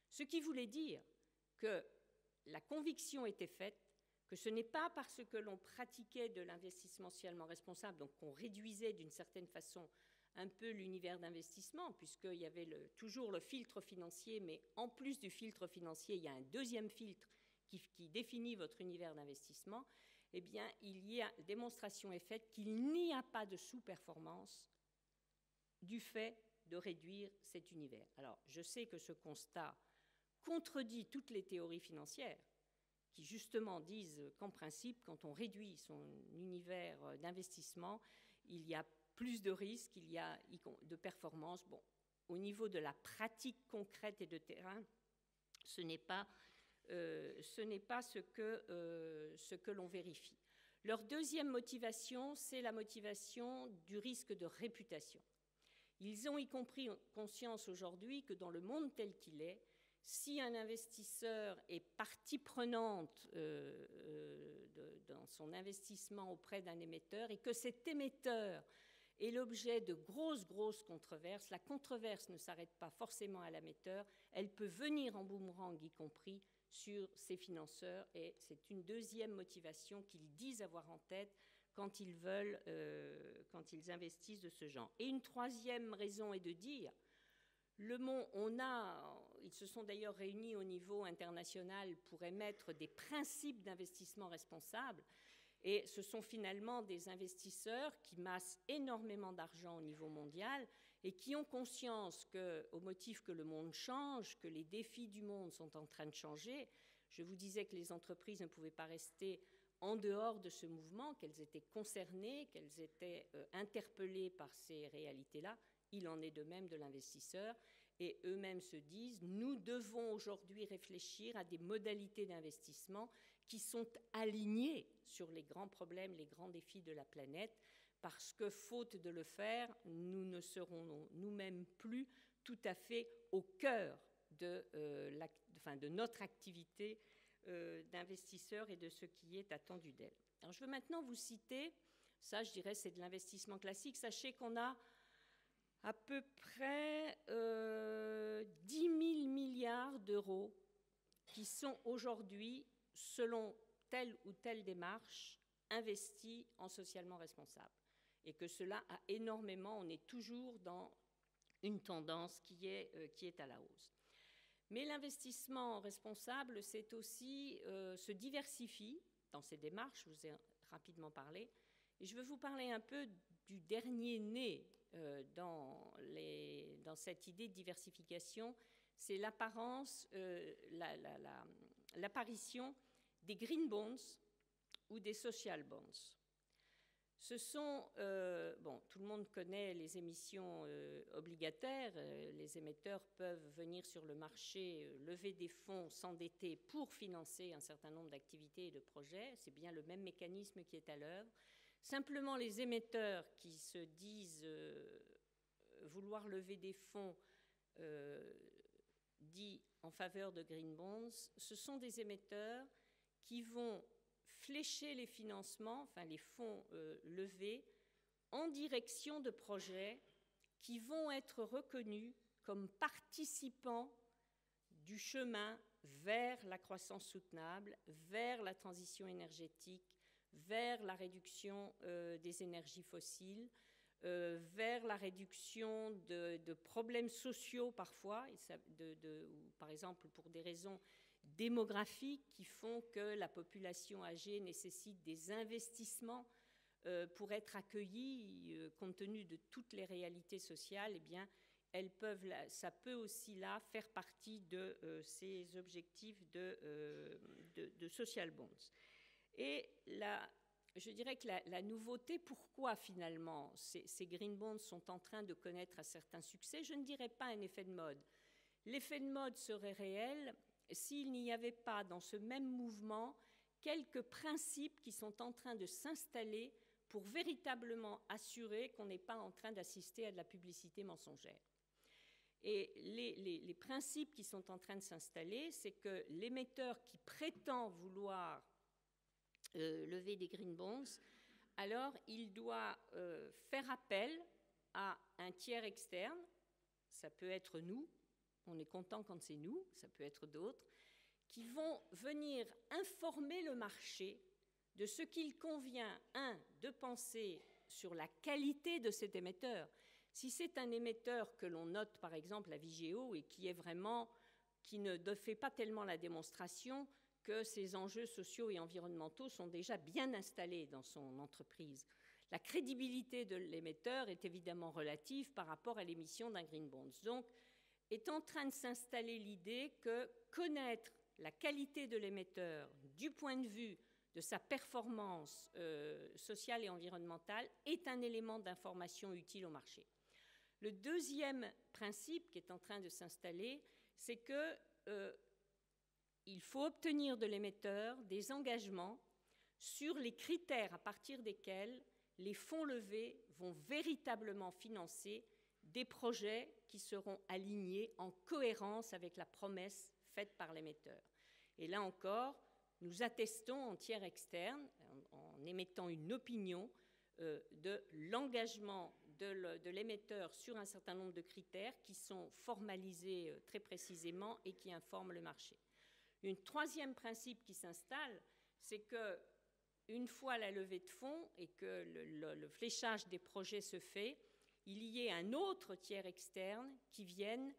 Ce qui voulait dire que la conviction était faite que ce n'est pas parce que l'on pratiquait de l'investissement socialement responsable, donc qu'on réduisait d'une certaine façon un peu l'univers d'investissement, puisqu'il y avait toujours le filtre financier, mais en plus du filtre financier, il y a un deuxième filtre qui définit votre univers d'investissement. Eh bien, démonstration est faite qu'il n'y a pas de sous-performance du fait de réduire cet univers. Alors, je sais que ce constat contredit toutes les théories financières qui justement disent qu'en principe, quand on réduit son univers d'investissement, il y a plus de risques, il y a de performance. Bon, au niveau de la pratique concrète et de terrain, ce n'est pas ce que l'on vérifie. Leur deuxième motivation, c'est la motivation du risque de réputation. Ils ont y compris conscience aujourd'hui que dans le monde tel qu'il est, si un investisseur est partie prenante dans son investissement auprès d'un émetteur et que cet émetteur est l'objet de grosses controverses, la controverse ne s'arrête pas forcément à l'émetteur, elle peut venir en boomerang, y compris sur ses financeurs, et c'est une deuxième motivation qu'ils disent avoir en tête quand ils investissent de ce genre. Et une troisième raison est de dire, ils se sont d'ailleurs réunis au niveau international pour émettre des principes d'investissement responsable, et ce sont finalement des investisseurs qui massent énormément d'argent au niveau mondial et qui ont conscience qu'au motif que le monde change, que les défis du monde sont en train de changer, je vous disais que les entreprises ne pouvaient pas rester en dehors de ce mouvement, qu'elles étaient concernées, qu'elles étaient interpellées par ces réalités-là. Il en est de même de l'investisseur. et eux-mêmes se disent, nous devons aujourd'hui réfléchir à des modalités d'investissement qui sont alignées sur les grands problèmes, les grands défis de la planète, parce que faute de le faire, nous ne serons nous-mêmes plus tout à fait au cœur de notre activité d'investisseurs et de ce qui est attendu d'elle. Alors je veux maintenant vous citer, ça je dirais c'est de l'investissement classique, sachez qu'on a à peu près 10 000 milliards d'euros qui sont aujourd'hui, selon telle ou telle démarche, investis en socialement responsable. Et que cela a énormément, on est toujours dans une tendance qui est à la hausse. Mais l'investissement responsable, c'est aussi se diversifie dans ces démarches, je vous ai rapidement parlé, et je veux vous parler un peu du dernier né dans cette idée de diversification, c'est l'apparition des green bonds ou des social bonds. Ce sont, tout le monde connaît les émissions obligataires, les émetteurs peuvent venir sur le marché, lever des fonds, s'endetter pour financer un certain nombre d'activités et de projets, c'est bien le même mécanisme qui est à l'œuvre. Simplement, les émetteurs qui se disent vouloir lever des fonds dits en faveur de green bonds, ce sont des émetteurs qui vont flécher les financements, enfin les fonds levés, en direction de projets qui vont être reconnus comme participants du chemin vers la croissance soutenable, vers la transition énergétique, vers la réduction des énergies fossiles, vers la réduction de problèmes sociaux parfois, par exemple pour des raisons démographiques qui font que la population âgée nécessite des investissements pour être accueillie, compte tenu de toutes les réalités sociales, eh bien, ça peut aussi là faire partie de ces objectifs de social bonds. Et je dirais que la nouveauté, pourquoi finalement ces green bonds sont en train de connaître un certain succès, je ne dirais pas un effet de mode. L'effet de mode serait réel s'il n'y avait pas dans ce même mouvement quelques principes qui sont en train de s'installer pour véritablement assurer qu'on n'est pas en train d'assister à de la publicité mensongère. Et les principes qui sont en train de s'installer, c'est que l'émetteur qui prétend vouloir lever des green bonds, alors il doit faire appel à un tiers externe, ça peut être nous, on est content quand c'est nous, ça peut être d'autres, qui vont venir informer le marché de ce qu'il convient, de penser sur la qualité de cet émetteur. Si c'est un émetteur que l'on note, par exemple, à Vigéo, et qui ne fait pas tellement la démonstration que ses enjeux sociaux et environnementaux sont déjà bien installés dans son entreprise, la crédibilité de l'émetteur est évidemment relative par rapport à l'émission d'un green bonds. Donc, est en train de s'installer l'idée que connaître la qualité de l'émetteur du point de vue de sa performance sociale et environnementale est un élément d'information utile au marché. Le deuxième principe qui est en train de s'installer, c'est qu'il faut obtenir de l'émetteur des engagements sur les critères à partir desquels les fonds levés vont véritablement financer des projets qui seront alignés en cohérence avec la promesse faite par l'émetteur. Et là encore, nous attestons en tiers externe, en émettant une opinion, de l'engagement de l'émetteur sur un certain nombre de critères qui sont formalisés très précisément et qui informent le marché. Un troisième principe qui s'installe, c'est que une fois la levée de fonds et que le fléchage des projets se fait, il y ait un autre tiers externe qui vienne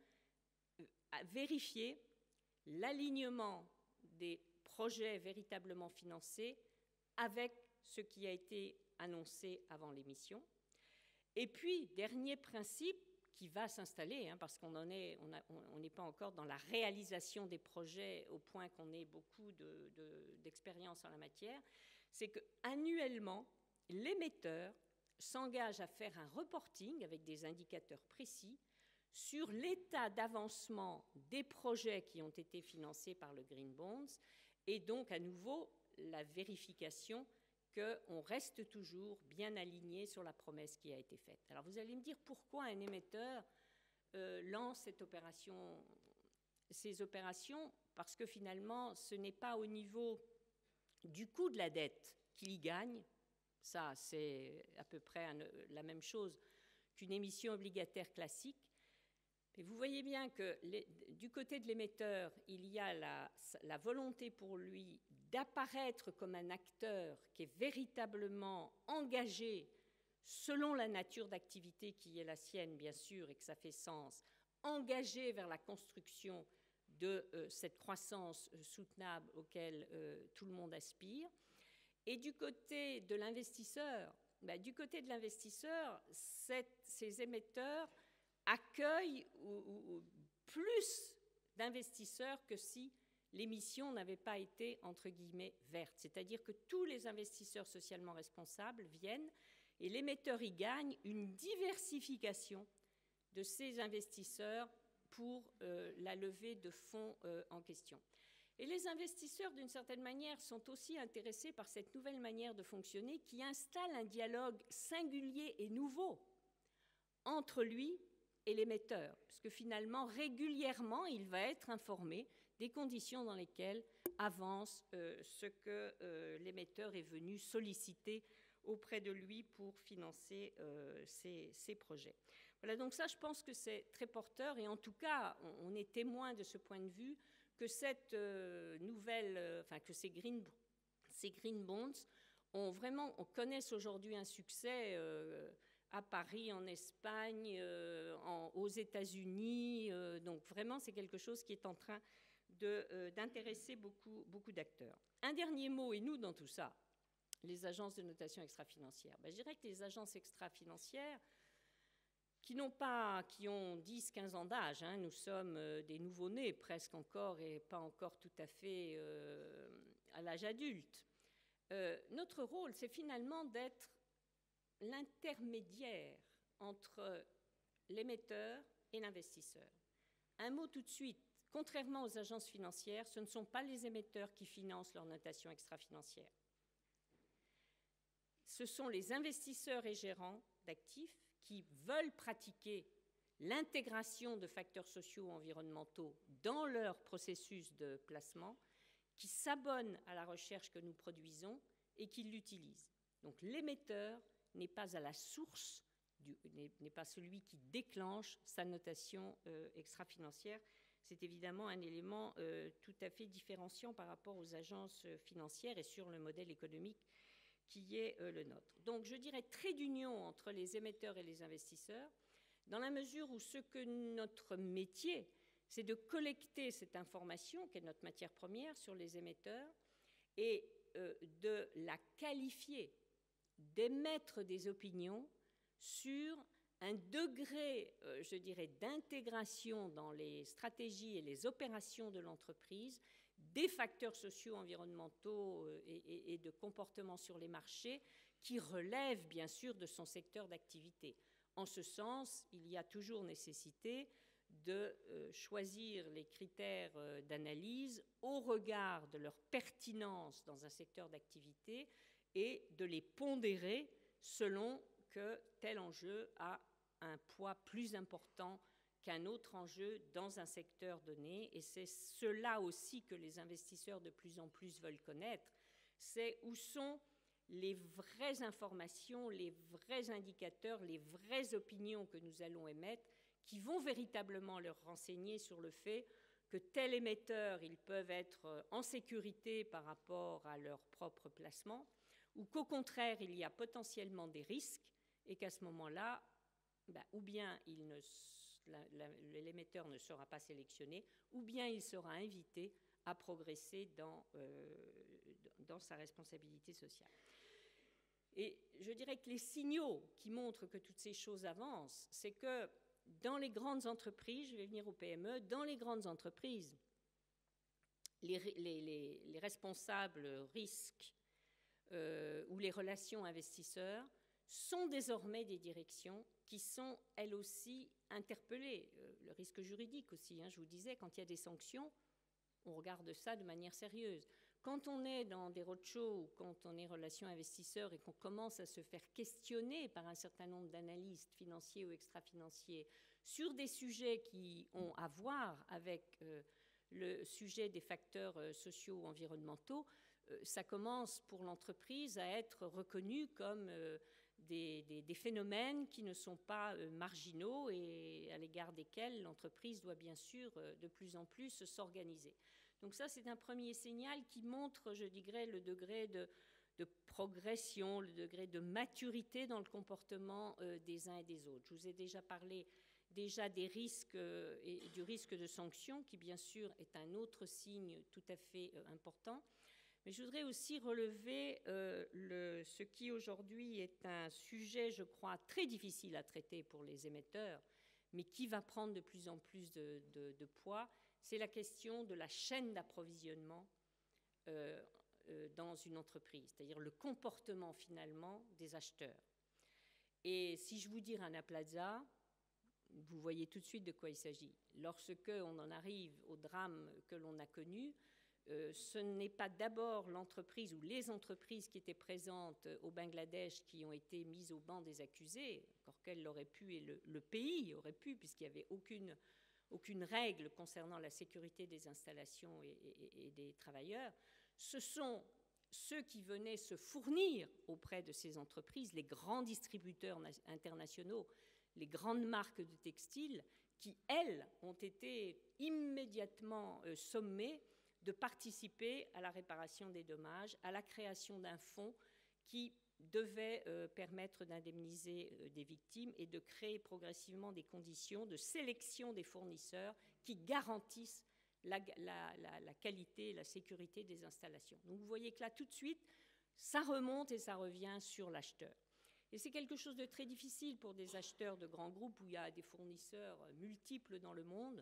vérifier l'alignement des projets véritablement financés avec ce qui a été annoncé avant l'émission. Et puis, dernier principe qui va s'installer, parce qu'on n'est pas encore dans la réalisation des projets au point qu'on ait beaucoup d'expérience en la matière, c'est qu'annuellement, l'émetteur s'engage à faire un reporting avec des indicateurs précis sur l'état d'avancement des projets qui ont été financés par le Green Bonds, et donc à nouveau la vérification qu'on reste toujours bien aligné sur la promesse qui a été faite. Alors vous allez me dire pourquoi un émetteur lance ces opérations, parce que finalement ce n'est pas au niveau du coût de la dette qu'il y gagne, ça c'est à peu près la même chose qu'une émission obligataire classique. Et vous voyez bien que du côté de l'émetteur, il y a la volonté pour lui d'apparaître comme un acteur qui est véritablement engagé selon la nature d'activité qui est la sienne, bien sûr, et que ça fait sens, engagé vers la construction de cette croissance soutenable auquel tout le monde aspire. Et du côté de l'investisseur, ces émetteurs accueillent plus d'investisseurs que si l'émission n'avait pas été, entre guillemets, verte. C'est-à-dire que tous les investisseurs socialement responsables viennent et l'émetteur y gagne une diversification de ces investisseurs pour la levée de fonds en question. Et les investisseurs, d'une certaine manière, sont aussi intéressés par cette nouvelle manière de fonctionner qui installe un dialogue singulier et nouveau entre lui et l'émetteur, puisque finalement, régulièrement, il va être informé des conditions dans lesquelles avance ce que l'émetteur est venu solliciter auprès de lui pour financer ses projets. Voilà, donc ça, je pense que c'est très porteur, et en tout cas, on est témoin de ce point de vue que cette que ces green bonds on connaisse aujourd'hui un succès à Paris, en Espagne, aux États-Unis. Donc vraiment, c'est quelque chose qui est en train d'intéresser beaucoup d'acteurs. Un dernier mot, et nous dans tout ça, les agences de notation extra-financière. Je dirais que les agences extra-financières qui ont 10, 15 ans d'âge, hein, nous sommes des nouveau-nés presque encore et pas encore tout à fait à l'âge adulte. Notre rôle, c'est finalement d'être l'intermédiaire entre l'émetteur et l'investisseur. Un mot tout de suite, contrairement aux agences financières, ce ne sont pas les émetteurs qui financent leur notation extra-financière. Ce sont les investisseurs et gérants d'actifs qui veulent pratiquer l'intégration de facteurs sociaux ou environnementaux dans leur processus de placement, qui s'abonnent à la recherche que nous produisons et qui l'utilisent. Donc l'émetteur n'est pas à la source, n'est pas celui qui déclenche sa notation extra-financière. C'est évidemment un élément tout à fait différenciant par rapport aux agences financières et sur le modèle économique qui est le nôtre. Donc je dirais trait d'union entre les émetteurs et les investisseurs, dans la mesure où ce que notre métier, c'est de collecter cette information, qui est notre matière première, sur les émetteurs, et de la qualifier, d'émettre des opinions sur un degré, je dirais, d'intégration dans les stratégies et les opérations de l'entreprise des facteurs sociaux, environnementaux et de comportement sur les marchés qui relèvent bien sûr de son secteur d'activité. En ce sens, il y a toujours nécessité de choisir les critères d'analyse au regard de leur pertinence dans un secteur d'activité et de les pondérer selon que tel enjeu a un poids plus important qu'un autre enjeu dans un secteur donné. Et c'est cela aussi que les investisseurs de plus en plus veulent connaître, c'est où sont les vraies informations, les vrais indicateurs, les vraies opinions que nous allons émettre, qui vont véritablement leur renseigner sur le fait que tel émetteur, ils peuvent être en sécurité par rapport à leur propre placement, ou qu'au contraire, il y a potentiellement des risques, et qu'à ce moment-là, ou bien l'émetteur ne sera pas sélectionné, ou bien il sera invité à progresser dans sa responsabilité sociale. Et je dirais que les signaux qui montrent que toutes ces choses avancent, c'est que dans les grandes entreprises, je vais venir aux PME, dans les grandes entreprises, les responsables risques ou les relations investisseurs sont désormais des directions qui sont, elles aussi, interpellées. Le risque juridique aussi, je vous disais, quand il y a des sanctions, on regarde ça de manière sérieuse. Quand on est dans des roadshows ou quand on est relation investisseur et qu'on commence à se faire questionner par un certain nombre d'analystes financiers ou extra-financiers sur des sujets qui ont à voir avec le sujet des facteurs sociaux ou environnementaux, ça commence pour l'entreprise à être reconnu comme des phénomènes qui ne sont pas marginaux et à l'égard desquels l'entreprise doit bien sûr de plus en plus s'organiser. Donc ça, c'est un premier signal qui montre, je dirais, le degré de progression, le degré de maturité dans le comportement des uns et des autres. Je vous ai déjà parlé des risques et du risque de sanction, qui bien sûr est un autre signe tout à fait important. Mais je voudrais aussi relever ce qui aujourd'hui est un sujet, je crois, très difficile à traiter pour les émetteurs, mais qui va prendre de plus en plus de poids. C'est la question de la chaîne d'approvisionnement dans une entreprise, c'est-à-dire le comportement finalement des acheteurs. Et si je vous dis Rana Plaza, vous voyez tout de suite de quoi il s'agit. Lorsque on en arrive au drame que l'on a connu, ce n'est pas d'abord l'entreprise ou les entreprises qui étaient présentes au Bangladesh qui ont été mises au banc des accusés, encore qu'elles l'auraient pu et le pays aurait pu, puisqu'il n'y avait aucune règle concernant la sécurité des installations et des travailleurs. Ce sont ceux qui venaient se fournir auprès de ces entreprises, les grands distributeurs internationaux, les grandes marques de textiles, qui, elles, ont été immédiatement sommées de participer à la réparation des dommages, à la création d'un fonds qui devait permettre d'indemniser des victimes et de créer progressivement des conditions de sélection des fournisseurs qui garantissent la qualité et la sécurité des installations. Donc vous voyez que là, tout de suite, ça remonte et ça revient sur l'acheteur. Et c'est quelque chose de très difficile pour des acheteurs de grands groupes où il y a des fournisseurs multiples dans le monde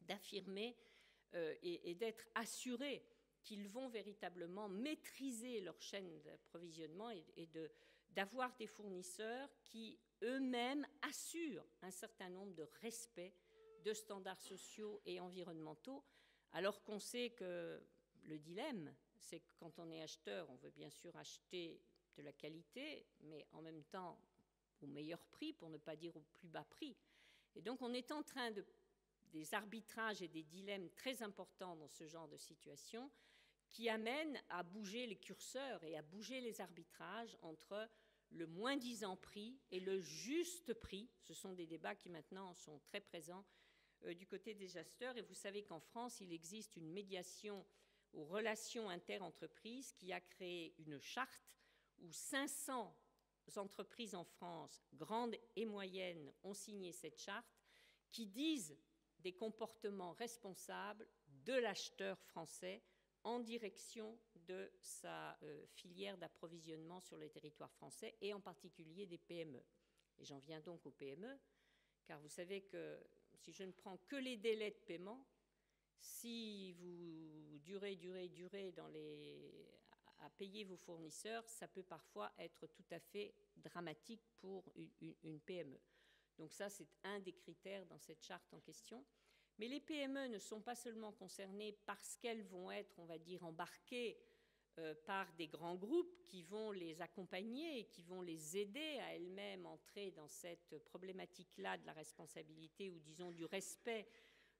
d'affirmer et d'être assurés qu'ils vont véritablement maîtriser leur chaîne d'approvisionnement et d'avoir des fournisseurs qui eux-mêmes assurent un certain nombre de respects de standards sociaux et environnementaux, alors qu'on sait que le dilemme, c'est que quand on est acheteur, on veut bien sûr acheter de la qualité, mais en même temps au meilleur prix, pour ne pas dire au plus bas prix. Et donc on est en train des arbitrages et des dilemmes très importants dans ce genre de situation qui amènent à bouger les curseurs et à bouger les arbitrages entre le moins-disant prix et le juste prix. Ce sont des débats qui maintenant sont très présents du côté des acheteurs. Et vous savez qu'en France, il existe une médiation aux relations interentreprises qui a créé une charte où 500 entreprises en France, grandes et moyennes, ont signé cette charte qui disent des comportements responsables de l'acheteur français en direction de sa filière d'approvisionnement sur le territoire français et en particulier des PME. Et j'en viens donc aux PME, car vous savez que si je ne prends que les délais de paiement, si vous durez à payer vos fournisseurs, ça peut parfois être tout à fait dramatique pour une PME. Donc ça, c'est un des critères dans cette charte en question. Mais les PME ne sont pas seulement concernées parce qu'elles vont être, on va dire, embarquées par des grands groupes qui vont les accompagner et qui vont les aider à elles-mêmes entrer dans cette problématique-là de la responsabilité ou, disons, du respect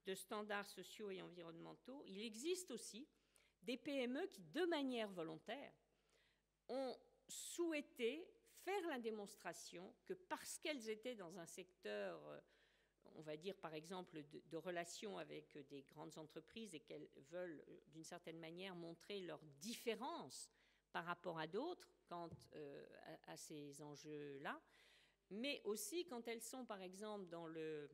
de standards sociaux et environnementaux. Il existe aussi des PME qui, de manière volontaire, ont souhaité faire la démonstration que parce qu'elles étaient dans un secteur, on va dire par exemple de relations avec des grandes entreprises et qu'elles veulent d'une certaine manière montrer leur différence par rapport à d'autres quant à ces enjeux-là, mais aussi quand elles sont par exemple dans le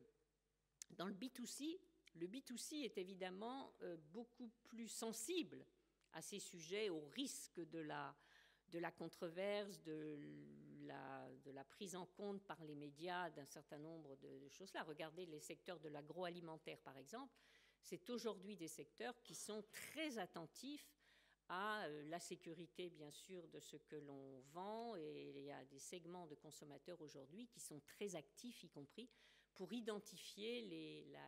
B2C. Le B2C est évidemment beaucoup plus sensible à ces sujets, au risque de la controverse, de la prise en compte par les médias d'un certain nombre de choses-là. Regardez les secteurs de l'agroalimentaire, par exemple. C'est aujourd'hui des secteurs qui sont très attentifs à la sécurité, bien sûr, de ce que l'on vend. Et il y a des segments de consommateurs aujourd'hui qui sont très actifs, y compris, pour identifier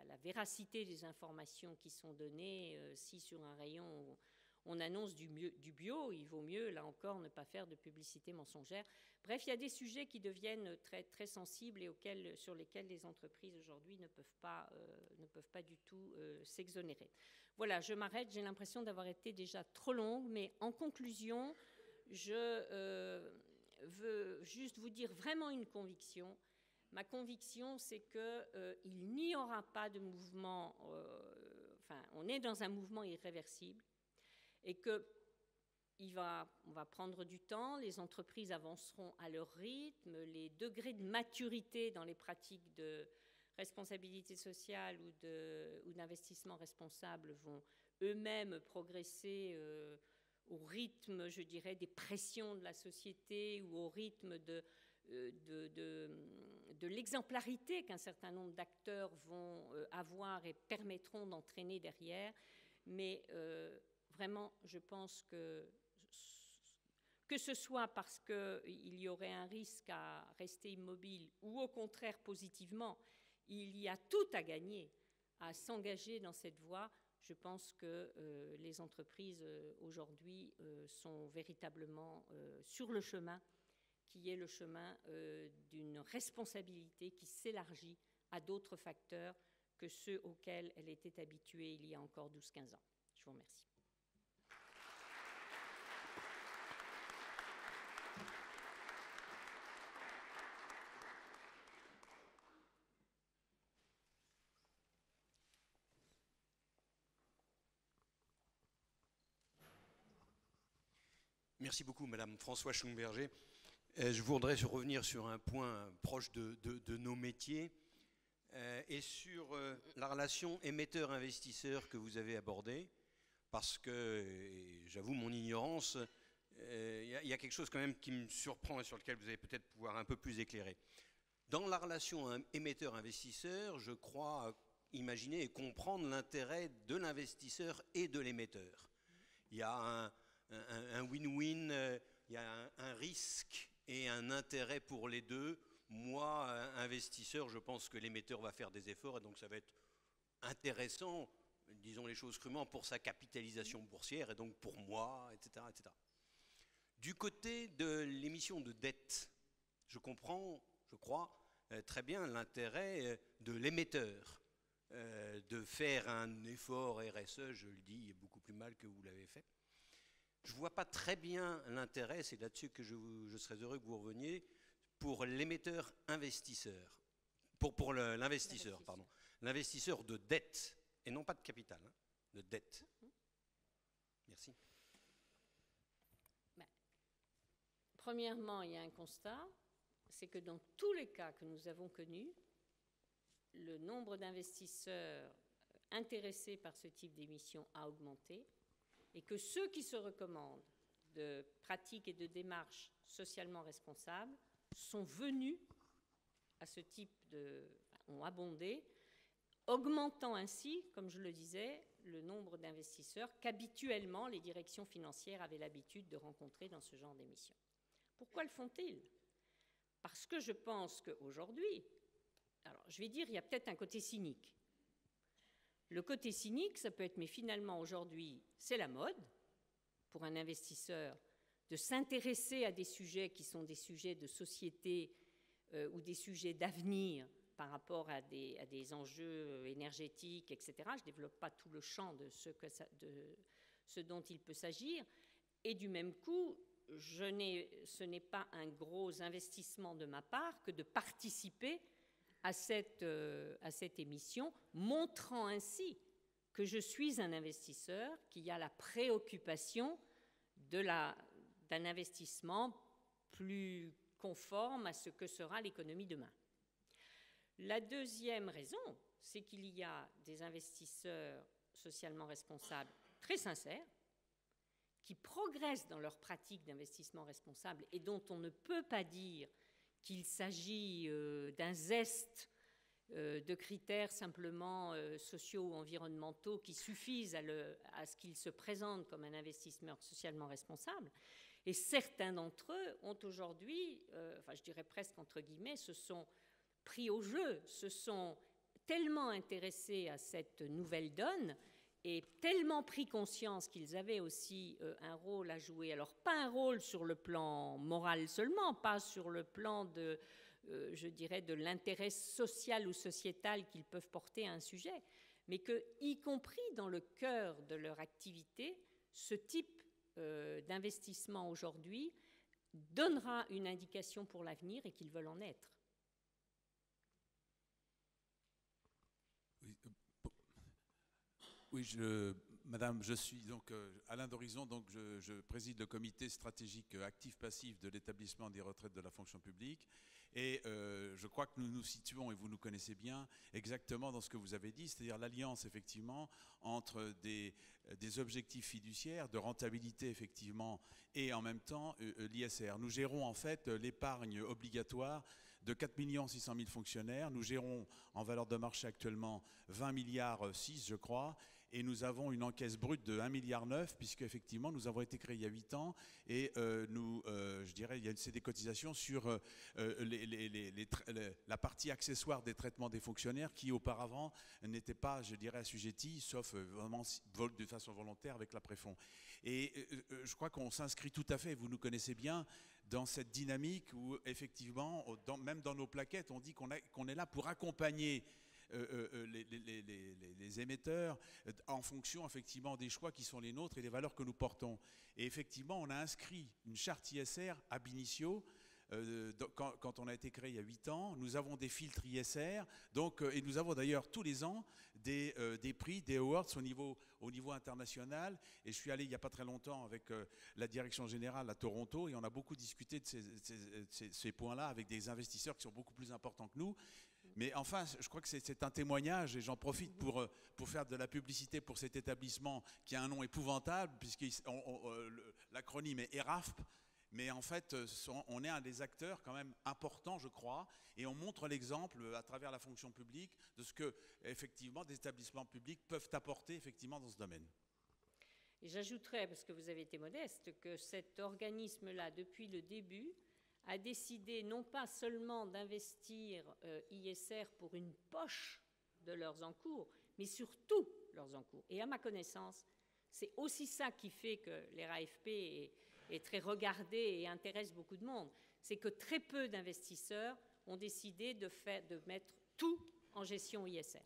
la véracité des informations qui sont données. Si sur un rayon on annonce du bio, il vaut mieux, là encore, ne pas faire de publicité mensongère. Bref, il y a des sujets qui deviennent très, très sensibles et sur lesquels les entreprises aujourd'hui ne peuvent pas du tout s'exonérer. Voilà, je m'arrête. J'ai l'impression d'avoir été déjà trop longue, mais en conclusion, je veux juste vous dire vraiment une conviction. Ma conviction, c'est qu'il n'y aura pas de mouvement, on est dans un mouvement irréversible et qu'on va prendre du temps, les entreprises avanceront à leur rythme, les degrés de maturité dans les pratiques de responsabilité sociale ou d'investissement responsable vont eux-mêmes progresser au rythme, je dirais, des pressions de la société ou au rythme de l'exemplarité qu'un certain nombre d'acteurs vont avoir et permettront d'entraîner derrière. Mais vraiment, je pense que ce soit parce qu'il y aurait un risque à rester immobile ou au contraire positivement, il y a tout à gagner à s'engager dans cette voie. Je pense que les entreprises aujourd'hui sont véritablement sur le chemin qui est le chemin d'une responsabilité qui s'élargit à d'autres facteurs que ceux auxquels elle était habituée il y a encore 12-15 ans. Je vous remercie. Merci beaucoup, Madame Françoise Schumberger. Je voudrais revenir sur un point proche de nos métiers et sur la relation émetteur-investisseur que vous avez abordée, parce que, j'avoue mon ignorance, il y a quelque chose quand même qui me surprend et sur lequel vous allez peut-être pouvoir un peu plus éclairer. Dans la relation émetteur-investisseur, je crois imaginer et comprendre l'intérêt de l'investisseur et de l'émetteur. Il y a un win-win, il y a un risque et un intérêt pour les deux. Moi, investisseur, je pense que l'émetteur va faire des efforts et donc ça va être intéressant, disons les choses crûment, pour sa capitalisation boursière et donc pour moi, etc., etc. Du côté de l'émission de dette, je comprends, je crois, très bien l'intérêt de l'émetteur de faire un effort RSE, je le dis beaucoup plus mal que vous l'avez fait. Je ne vois pas très bien l'intérêt, c'est là-dessus que je serais heureux que vous reveniez, pour l'émetteur investisseur, pour l'investisseur, pardon, l'investisseur de dette, et non pas de capital, hein, de dette. Merci. Premièrement, il y a un constat, c'est que dans tous les cas que nous avons connus, le nombre d'investisseurs intéressés par ce type d'émission a augmenté, et que ceux qui se recommandent de pratiques et de démarches socialement responsables sont venus à ce type ont abondé, augmentant ainsi, comme je le disais, le nombre d'investisseurs qu'habituellement les directions financières avaient l'habitude de rencontrer dans ce genre d'émission. Pourquoi le font-ils? Parce que je pense qu'aujourd'hui, alors je vais dire, il y a peut-être un côté cynique. Le côté cynique, ça peut être, mais finalement aujourd'hui, c'est la mode pour un investisseur de s'intéresser à des sujets qui sont des sujets de société ou des sujets d'avenir par rapport à des enjeux énergétiques, etc. Je ne développe pas tout le champ de ce dont il peut s'agir. Et du même coup, ce n'est pas un gros investissement de ma part que de participer à cette émission, montrant ainsi que je suis un investisseur qui a la préoccupation d'un investissement plus conforme à ce que sera l'économie demain. La deuxième raison, c'est qu'il y a des investisseurs socialement responsables très sincères qui progressent dans leur pratique d'investissement responsable et dont on ne peut pas dire qu'il s'agit d'un zeste de critères simplement sociaux ou environnementaux qui suffisent à ce qu'il se présente comme un investisseur socialement responsable. Et certains d'entre eux ont aujourd'hui, enfin je dirais presque entre guillemets, se sont pris au jeu, se sont tellement intéressés à cette nouvelle donne et tellement pris conscience qu'ils avaient aussi un rôle à jouer. Alors pas un rôle sur le plan moral seulement, pas sur le plan de, je dirais, de l'intérêt social ou sociétal qu'ils peuvent porter à un sujet, mais que, y compris dans le cœur de leur activité, ce type d'investissement aujourd'hui donnera une indication pour l'avenir et qu'ils veulent en être. Oui, Madame, je suis donc Alain d'Horizon, donc je préside le comité stratégique actif-passif de l'établissement des retraites de la fonction publique. Et je crois que nous nous situons, et vous nous connaissez bien, exactement dans ce que vous avez dit, c'est-à-dire l'alliance, effectivement, entre des objectifs fiduciaires, de rentabilité, effectivement, et en même temps l'ISR. Nous gérons en fait l'épargne obligatoire de 4 600 000 fonctionnaires. Nous gérons en valeur de marché actuellement 20,6 milliards, je crois. Et nous avons une encaisse brute de 1,9 milliard, puisque effectivement nous avons été créés il y a 8 ans, et je dirais, c'est des cotisations sur la partie accessoire des traitements des fonctionnaires qui auparavant n'étaient pas, je dirais, assujettis, sauf vraiment de façon volontaire avec la préfond. Et je crois qu'on s'inscrit tout à fait, vous nous connaissez bien, dans cette dynamique où effectivement, même dans nos plaquettes, on dit qu'on est là pour accompagner les émetteurs en fonction effectivement des choix qui sont les nôtres et des valeurs que nous portons. Et effectivement, on a inscrit une charte ISR ab initio quand on a été créé il y a 8 ans. Nous avons des filtres ISR, donc, et nous avons d'ailleurs tous les ans des prix, des awards au niveau international. Et je suis allé il n'y a pas très longtemps avec la direction générale à Toronto et on a beaucoup discuté de ces points-là avec des investisseurs qui sont beaucoup plus importants que nous. Mais enfin, je crois que c'est un témoignage et j'en profite pour faire de la publicité pour cet établissement qui a un nom épouvantable, puisque l'acronyme est ERAFP. Mais en fait, on est un des acteurs quand même importants, je crois, et on montre l'exemple à travers la fonction publique de ce que, effectivement, des établissements publics peuvent apporter effectivement dans ce domaine. Et j'ajouterais, parce que vous avez été modeste, que cet organisme-là, depuis le début, a décidé non pas seulement d'investir ISR pour une poche de leurs encours, mais surtout leurs encours. Et à ma connaissance, c'est aussi ça qui fait que les RAFP est très regardé et intéresse beaucoup de monde. C'est que très peu d'investisseurs ont décidé de mettre tout en gestion ISR.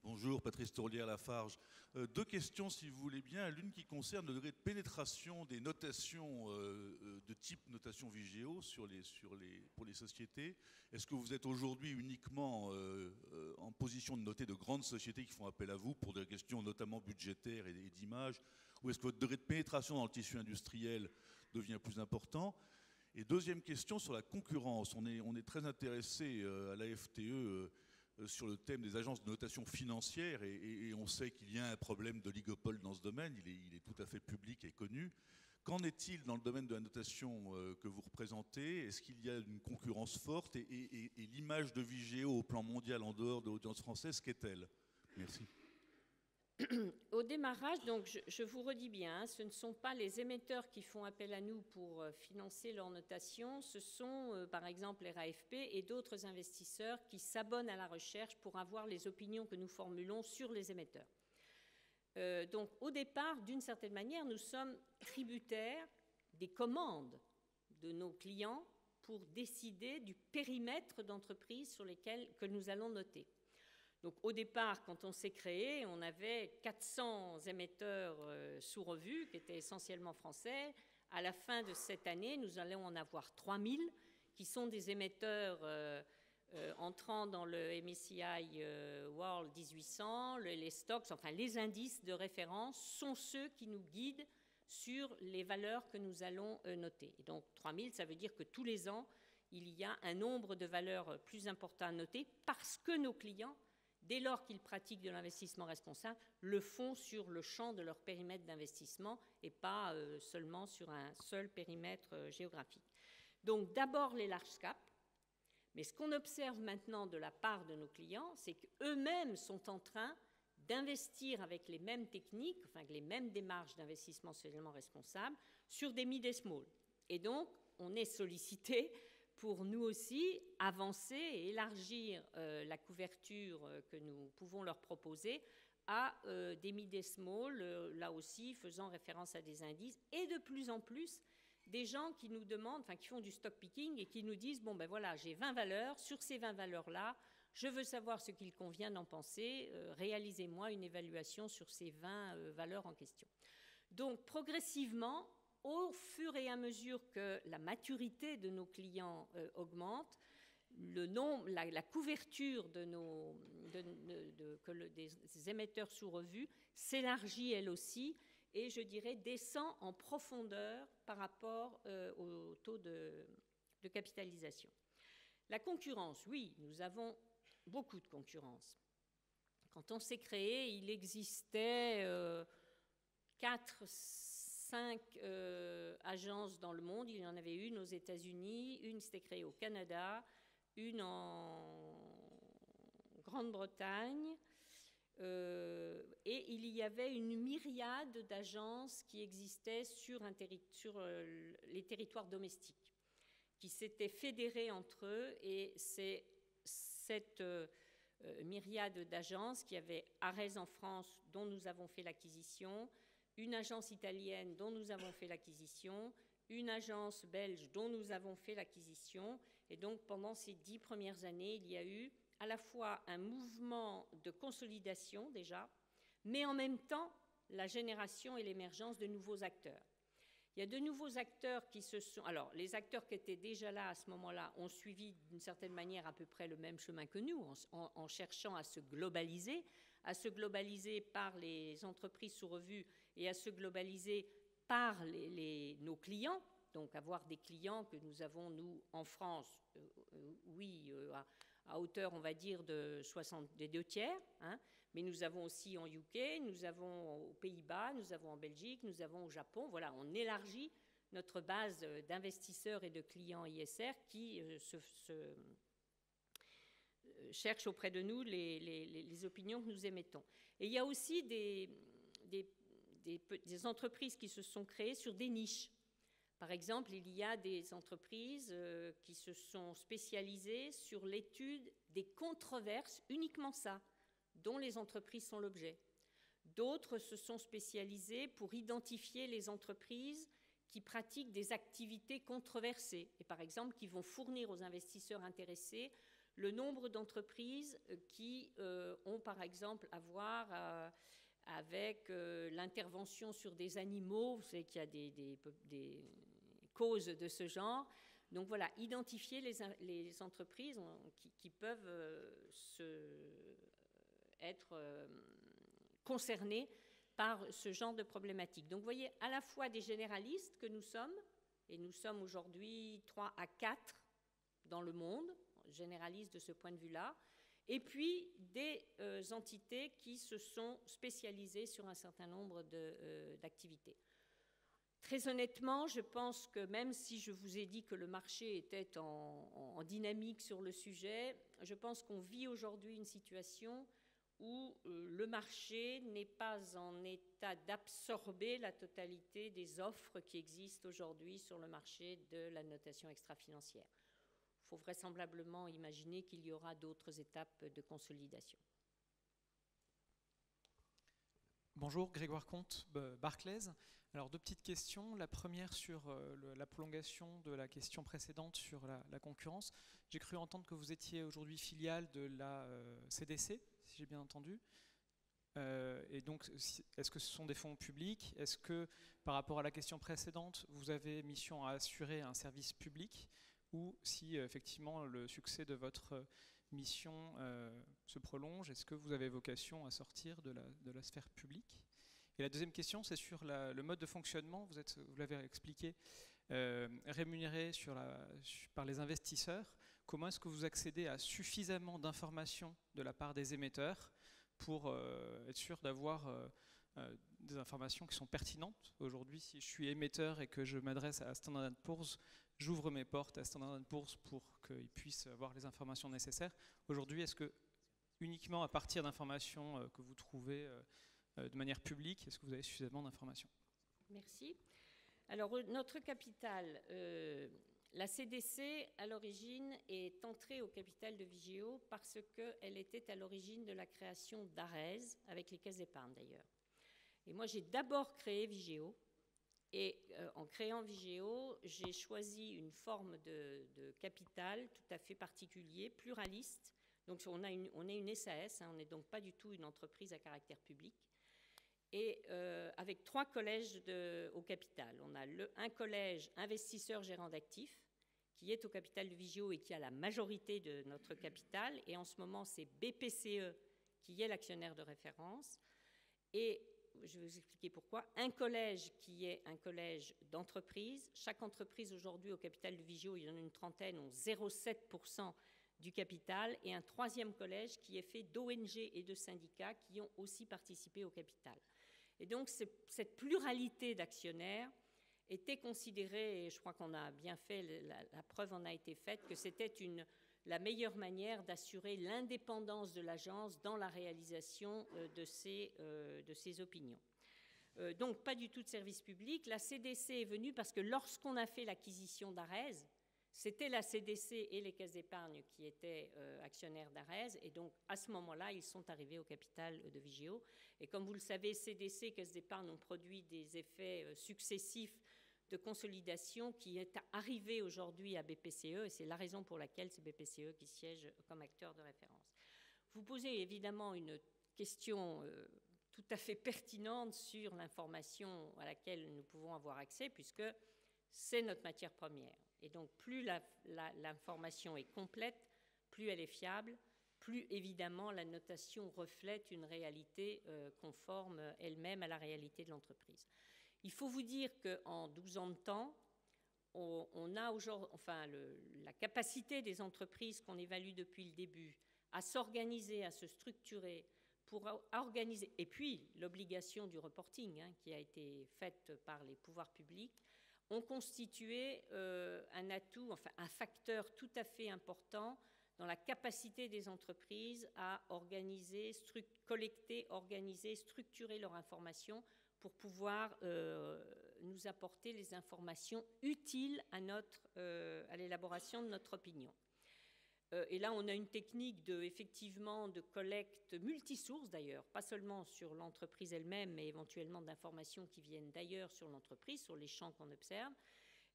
Bonjour, Patrice Tourlière-Lafarge. 2 questions, si vous voulez bien. L'une qui concerne le degré de pénétration des notations de type notation Vigeo pour les sociétés. Est-ce que vous êtes aujourd'hui uniquement en position de noter de grandes sociétés qui font appel à vous pour des questions notamment budgétaires et d'image, ou est-ce que votre degré de pénétration dans le tissu industriel devient plus important? Et deuxième question sur la concurrence. On est très intéressé à la FTE sur le thème des agences de notation financière et on sait qu'il y a un problème d'oligopole dans ce domaine, il est tout à fait public et connu. Qu'en est-il dans le domaine de la notation que vous représentez? Est-ce qu'il y a une concurrence forte et l'image de Vigeo au plan mondial en dehors de l'audience française, qu'est-elle? Merci. Au démarrage, donc, je vous redis bien, ce ne sont pas les émetteurs qui font appel à nous pour financer leur notation, ce sont par exemple les RAFP et d'autres investisseurs qui s'abonnent à la recherche pour avoir les opinions que nous formulons sur les émetteurs. Donc au départ, d'une certaine manière, nous sommes tributaires des commandes de nos clients pour décider du périmètre d'entreprise sur lesquelles que nous allons noter. Donc au départ, quand on s'est créé, on avait 400 émetteurs sous revue, qui étaient essentiellement français. À la fin de cette année, nous allons en avoir 3000, qui sont des émetteurs entrant dans le MSCI World 1800, les stocks, enfin les indices de référence, sont ceux qui nous guident sur les valeurs que nous allons noter. Et donc 3000, ça veut dire que tous les ans, il y a un nombre de valeurs plus important à noter parce que nos clients dès lors qu'ils pratiquent de l'investissement responsable, le font sur le champ de leur périmètre d'investissement et pas seulement sur un seul périmètre géographique. Donc d'abord les large cap, mais ce qu'on observe maintenant de la part de nos clients, c'est qu'eux-mêmes sont en train d'investir avec les mêmes techniques, enfin avec les mêmes démarches d'investissement socialement responsable sur des mid et small. Et donc on est sollicité pour nous aussi avancer et élargir la couverture que nous pouvons leur proposer à des mid et small, là aussi faisant référence à des indices, et de plus en plus des gens qui nous demandent, enfin qui font du stock picking et qui nous disent, bon ben voilà, j'ai 20 valeurs, sur ces 20 valeurs-là, je veux savoir ce qu'il convient d'en penser, réalisez-moi une évaluation sur ces 20 valeurs en question. Donc progressivement, au fur et à mesure que la maturité de nos clients augmente, la couverture des émetteurs sous revue s'élargit elle aussi et je dirais descend en profondeur par rapport au taux de capitalisation. La concurrence, oui, nous avons beaucoup de concurrence. Quand on s'est créé, il existait 4-5 agences dans le monde. Il y en avait une aux États-Unis, une s'était créée au Canada, une en Grande-Bretagne, et il y avait une myriade d'agences qui existaient sur les territoires domestiques, qui s'étaient fédérées entre eux, et c'est cette myriade d'agences qui avait Arès en France, dont nous avons fait l'acquisition, une agence italienne dont nous avons fait l'acquisition, une agence belge dont nous avons fait l'acquisition. Et donc pendant ces 10 premières années, il y a eu à la fois un mouvement de consolidation déjà, mais en même temps la génération et l'émergence de nouveaux acteurs. Il y a de nouveaux acteurs qui se sont... Alors, les acteurs qui étaient déjà là à ce moment-là ont suivi d'une certaine manière à peu près le même chemin que nous, en cherchant à se globaliser par les entreprises sous revue et à se globaliser par nos clients, donc avoir des clients que nous avons, nous, en France, à hauteur, on va dire, des 2/3, hein, mais nous avons aussi en UK, nous avons aux Pays-Bas, nous avons en Belgique, nous avons au Japon. Voilà, on élargit notre base d'investisseurs et de clients ISR qui cherchent auprès de nous les opinions que nous émettons. Et il y a aussi des entreprises qui se sont créées sur des niches. Par exemple, il y a des entreprises qui se sont spécialisées sur l'étude des controverses, uniquement ça, dont les entreprises sont l'objet. D'autres se sont spécialisées pour identifier les entreprises qui pratiquent des activités controversées et par exemple qui vont fournir aux investisseurs intéressés le nombre d'entreprises qui ont par exemple à voir avec l'intervention sur des animaux. Vous savez qu'il y a des causes de ce genre. Donc voilà, identifier les entreprises qui peuvent être concernées par ce genre de problématiques. Donc vous voyez, à la fois des généralistes que nous sommes, et nous sommes aujourd'hui 3 à 4 dans le monde, généralistes de ce point de vue-là, et puis des entités qui se sont spécialisées sur un certain nombre d'activités. Très honnêtement, je pense que même si je vous ai dit que le marché était en dynamique sur le sujet, je pense qu'on vit aujourd'hui une situation où le marché n'est pas en état d'absorber la totalité des offres qui existent aujourd'hui sur le marché de la notation extra-financière. Il faut vraisemblablement imaginer qu'il y aura d'autres étapes de consolidation. Bonjour, Grégoire Comte, Barclays. Alors, 2 petites questions. La première sur la prolongation de la question précédente sur la concurrence. J'ai cru entendre que vous étiez aujourd'hui filiale de la CDC, si j'ai bien entendu. Et donc, est-ce que ce sont des fonds publics? Est-ce que, par rapport à la question précédente, vous avez mission à assurer un service public? Ou si, effectivement, le succès de votre mission se prolonge, est-ce que vous avez vocation à sortir de la sphère publique? Et la deuxième question, c'est sur le mode de fonctionnement. Vous l'avez expliqué, rémunéré par les investisseurs. comment est-ce que vous accédez à suffisamment d'informations de la part des émetteurs pour être sûr d'avoir des informations qui sont pertinentes? Aujourd'hui, si je suis émetteur et que je m'adresse à Standard & Poor's, j'ouvre mes portes à Standard & Poor's pour qu'ils puissent avoir les informations nécessaires. Aujourd'hui, est-ce que uniquement à partir d'informations que vous trouvez de manière publique, est-ce que vous avez suffisamment d'informations? Merci. Alors, notre capital, la CDC, à l'origine, est entrée au capital de Vigeo parce qu'elle était à l'origine de la création d'Arez, avec les caisses d'épargne d'ailleurs. Et moi, j'ai d'abord créé Vigeo. Et en créant Vigeo, j'ai choisi une forme de capital tout à fait particulier, pluraliste. Donc, on est une SAS, hein, on n'est donc pas du tout une entreprise à caractère public. Et avec 3 collèges au capital. On a un collège investisseur gérant d'actifs, qui est au capital de Vigeo et qui a la majorité de notre capital. Et en ce moment, c'est BPCE qui est l'actionnaire de référence. Et je vais vous expliquer pourquoi. Un collège qui est un collège d'entreprises. Chaque entreprise aujourd'hui au capital de Vigeo, il y en a une trentaine, ont 0,7% du capital. Et un 3e collège qui est fait d'ONG et de syndicats qui ont aussi participé au capital. Et donc, cette pluralité d'actionnaires était considérée, et je crois qu'on a bien fait, la preuve en a été faite, que c'était la meilleure manière d'assurer l'indépendance de l'agence dans la réalisation de ses opinions. Donc, pas du tout de service public. La CDC est venue parce que lorsqu'on a fait l'acquisition d'Arez, c'était la CDC et les caisses d'épargne qui étaient actionnaires d'Arez. Et donc, à ce moment-là, ils sont arrivés au capital de Vigeo. Et comme vous le savez, CDC et caisses d'épargne ont produit des effets successifs de consolidation qui est arrivé aujourd'hui à BPCE. Et c'est la raison pour laquelle c'est BPCE qui siège comme acteur de référence. Vous posez évidemment une question tout à fait pertinente sur l'information à laquelle nous pouvons avoir accès, puisque c'est notre matière première. Et donc, plus l'information est complète, plus elle est fiable, plus évidemment la notation reflète une réalité conforme elle-même à la réalité de l'entreprise. Il faut vous dire qu'en 12 ans de temps, on a aujourd'hui, la capacité des entreprises qu'on évalue depuis le début à s'organiser, à se structurer, pour organiser, et puis l'obligation du reporting qui a été faite par les pouvoirs publics, ont constitué un atout, un facteur tout à fait important dans la capacité des entreprises à organiser, collecter, organiser, structurer leur information pour pouvoir nous apporter les informations utiles à l'élaboration de notre opinion. Et là, on a une technique effectivement de collecte multisource d'ailleurs, pas seulement sur l'entreprise elle-même, mais éventuellement d'informations qui viennent d'ailleurs sur l'entreprise, sur les champs qu'on observe.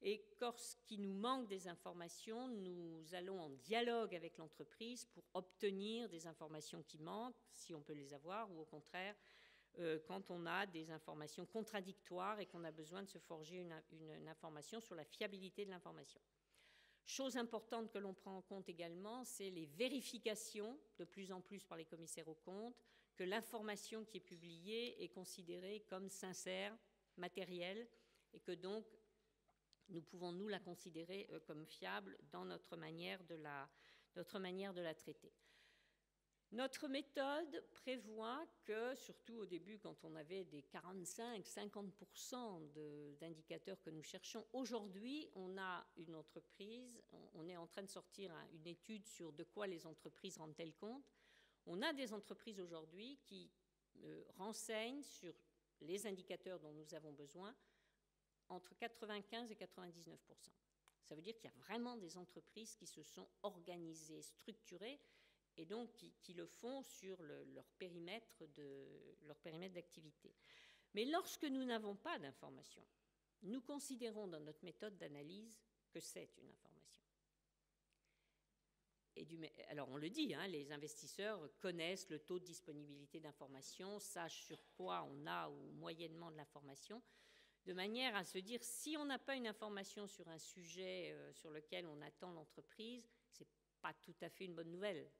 Et lorsqu'il nous manque des informations, nous allons en dialogue avec l'entreprise pour obtenir des informations qui manquent, si on peut les avoir, ou au contraire, quand on a des informations contradictoires et qu'on a besoin de se forger une information sur la fiabilité de l'information. Chose importante que l'on prend en compte également, c'est les vérifications, de plus en plus par les commissaires aux comptes, que l'information qui est publiée est considérée comme sincère, matérielle, et que donc nous pouvons nous la considérer comme fiable dans notre manière de la traiter. Notre méthode prévoit que, surtout au début, quand on avait des 45-50% d'indicateurs que nous cherchons, aujourd'hui, on a une entreprise, on est en train de sortir une étude sur de quoi les entreprises rendent-elles compte. On a des entreprises aujourd'hui qui renseignent sur les indicateurs dont nous avons besoin entre 95 et 99%. Ça veut dire qu'il y a vraiment des entreprises qui se sont organisées, structurées, et donc qui le font sur leur périmètre d'activité. Mais lorsque nous n'avons pas d'information, nous considérons dans notre méthode d'analyse que c'est une information. Alors on le dit, les investisseurs connaissent le taux de disponibilité d'information, sachent sur quoi on a ou moyennement de l'information, de manière à se dire si on n'a pas une information sur un sujet sur lequel on attend l'entreprise, c'est pas tout à fait une bonne nouvelle.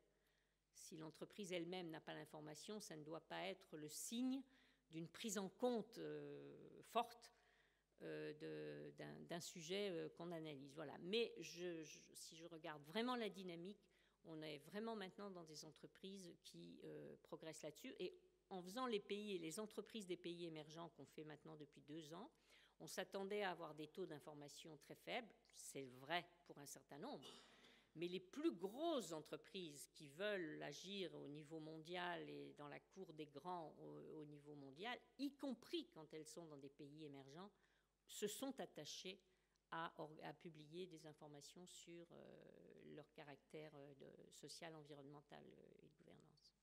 Si l'entreprise elle-même n'a pas l'information, ça ne doit pas être le signe d'une prise en compte forte d'un sujet qu'on analyse. Voilà. Mais si je regarde vraiment la dynamique, on est vraiment maintenant dans des entreprises qui progressent là-dessus. Et en faisant les pays et les entreprises des pays émergents qu'on fait maintenant depuis 2 ans, on s'attendait à avoir des taux d'information très faibles. C'est vrai pour un certain nombre. Mais les plus grosses entreprises qui veulent agir au niveau mondial et dans la cour des grands au niveau mondial, y compris quand elles sont dans des pays émergents, se sont attachées à publier des informations sur leur caractère social, environnemental et de gouvernance.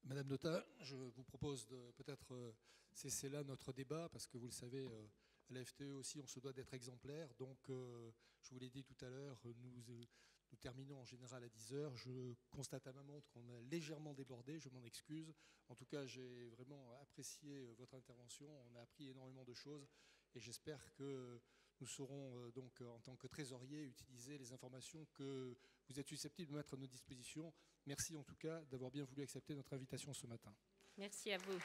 Madame Notat, je vous propose de peut-être cesser là notre débat, parce que vous le savez, à la FTE aussi, on se doit d'être exemplaire. Donc, je vous l'ai dit tout à l'heure, nous terminons en général à 10h. Je constate à ma montre qu'on a légèrement débordé, je m'en excuse. En tout cas, j'ai vraiment apprécié votre intervention, on a appris énormément de choses et j'espère que nous saurons donc, en tant que trésorier, utiliser les informations que vous êtes susceptibles de mettre à notre disposition. Merci en tout cas d'avoir bien voulu accepter notre invitation ce matin. Merci à vous.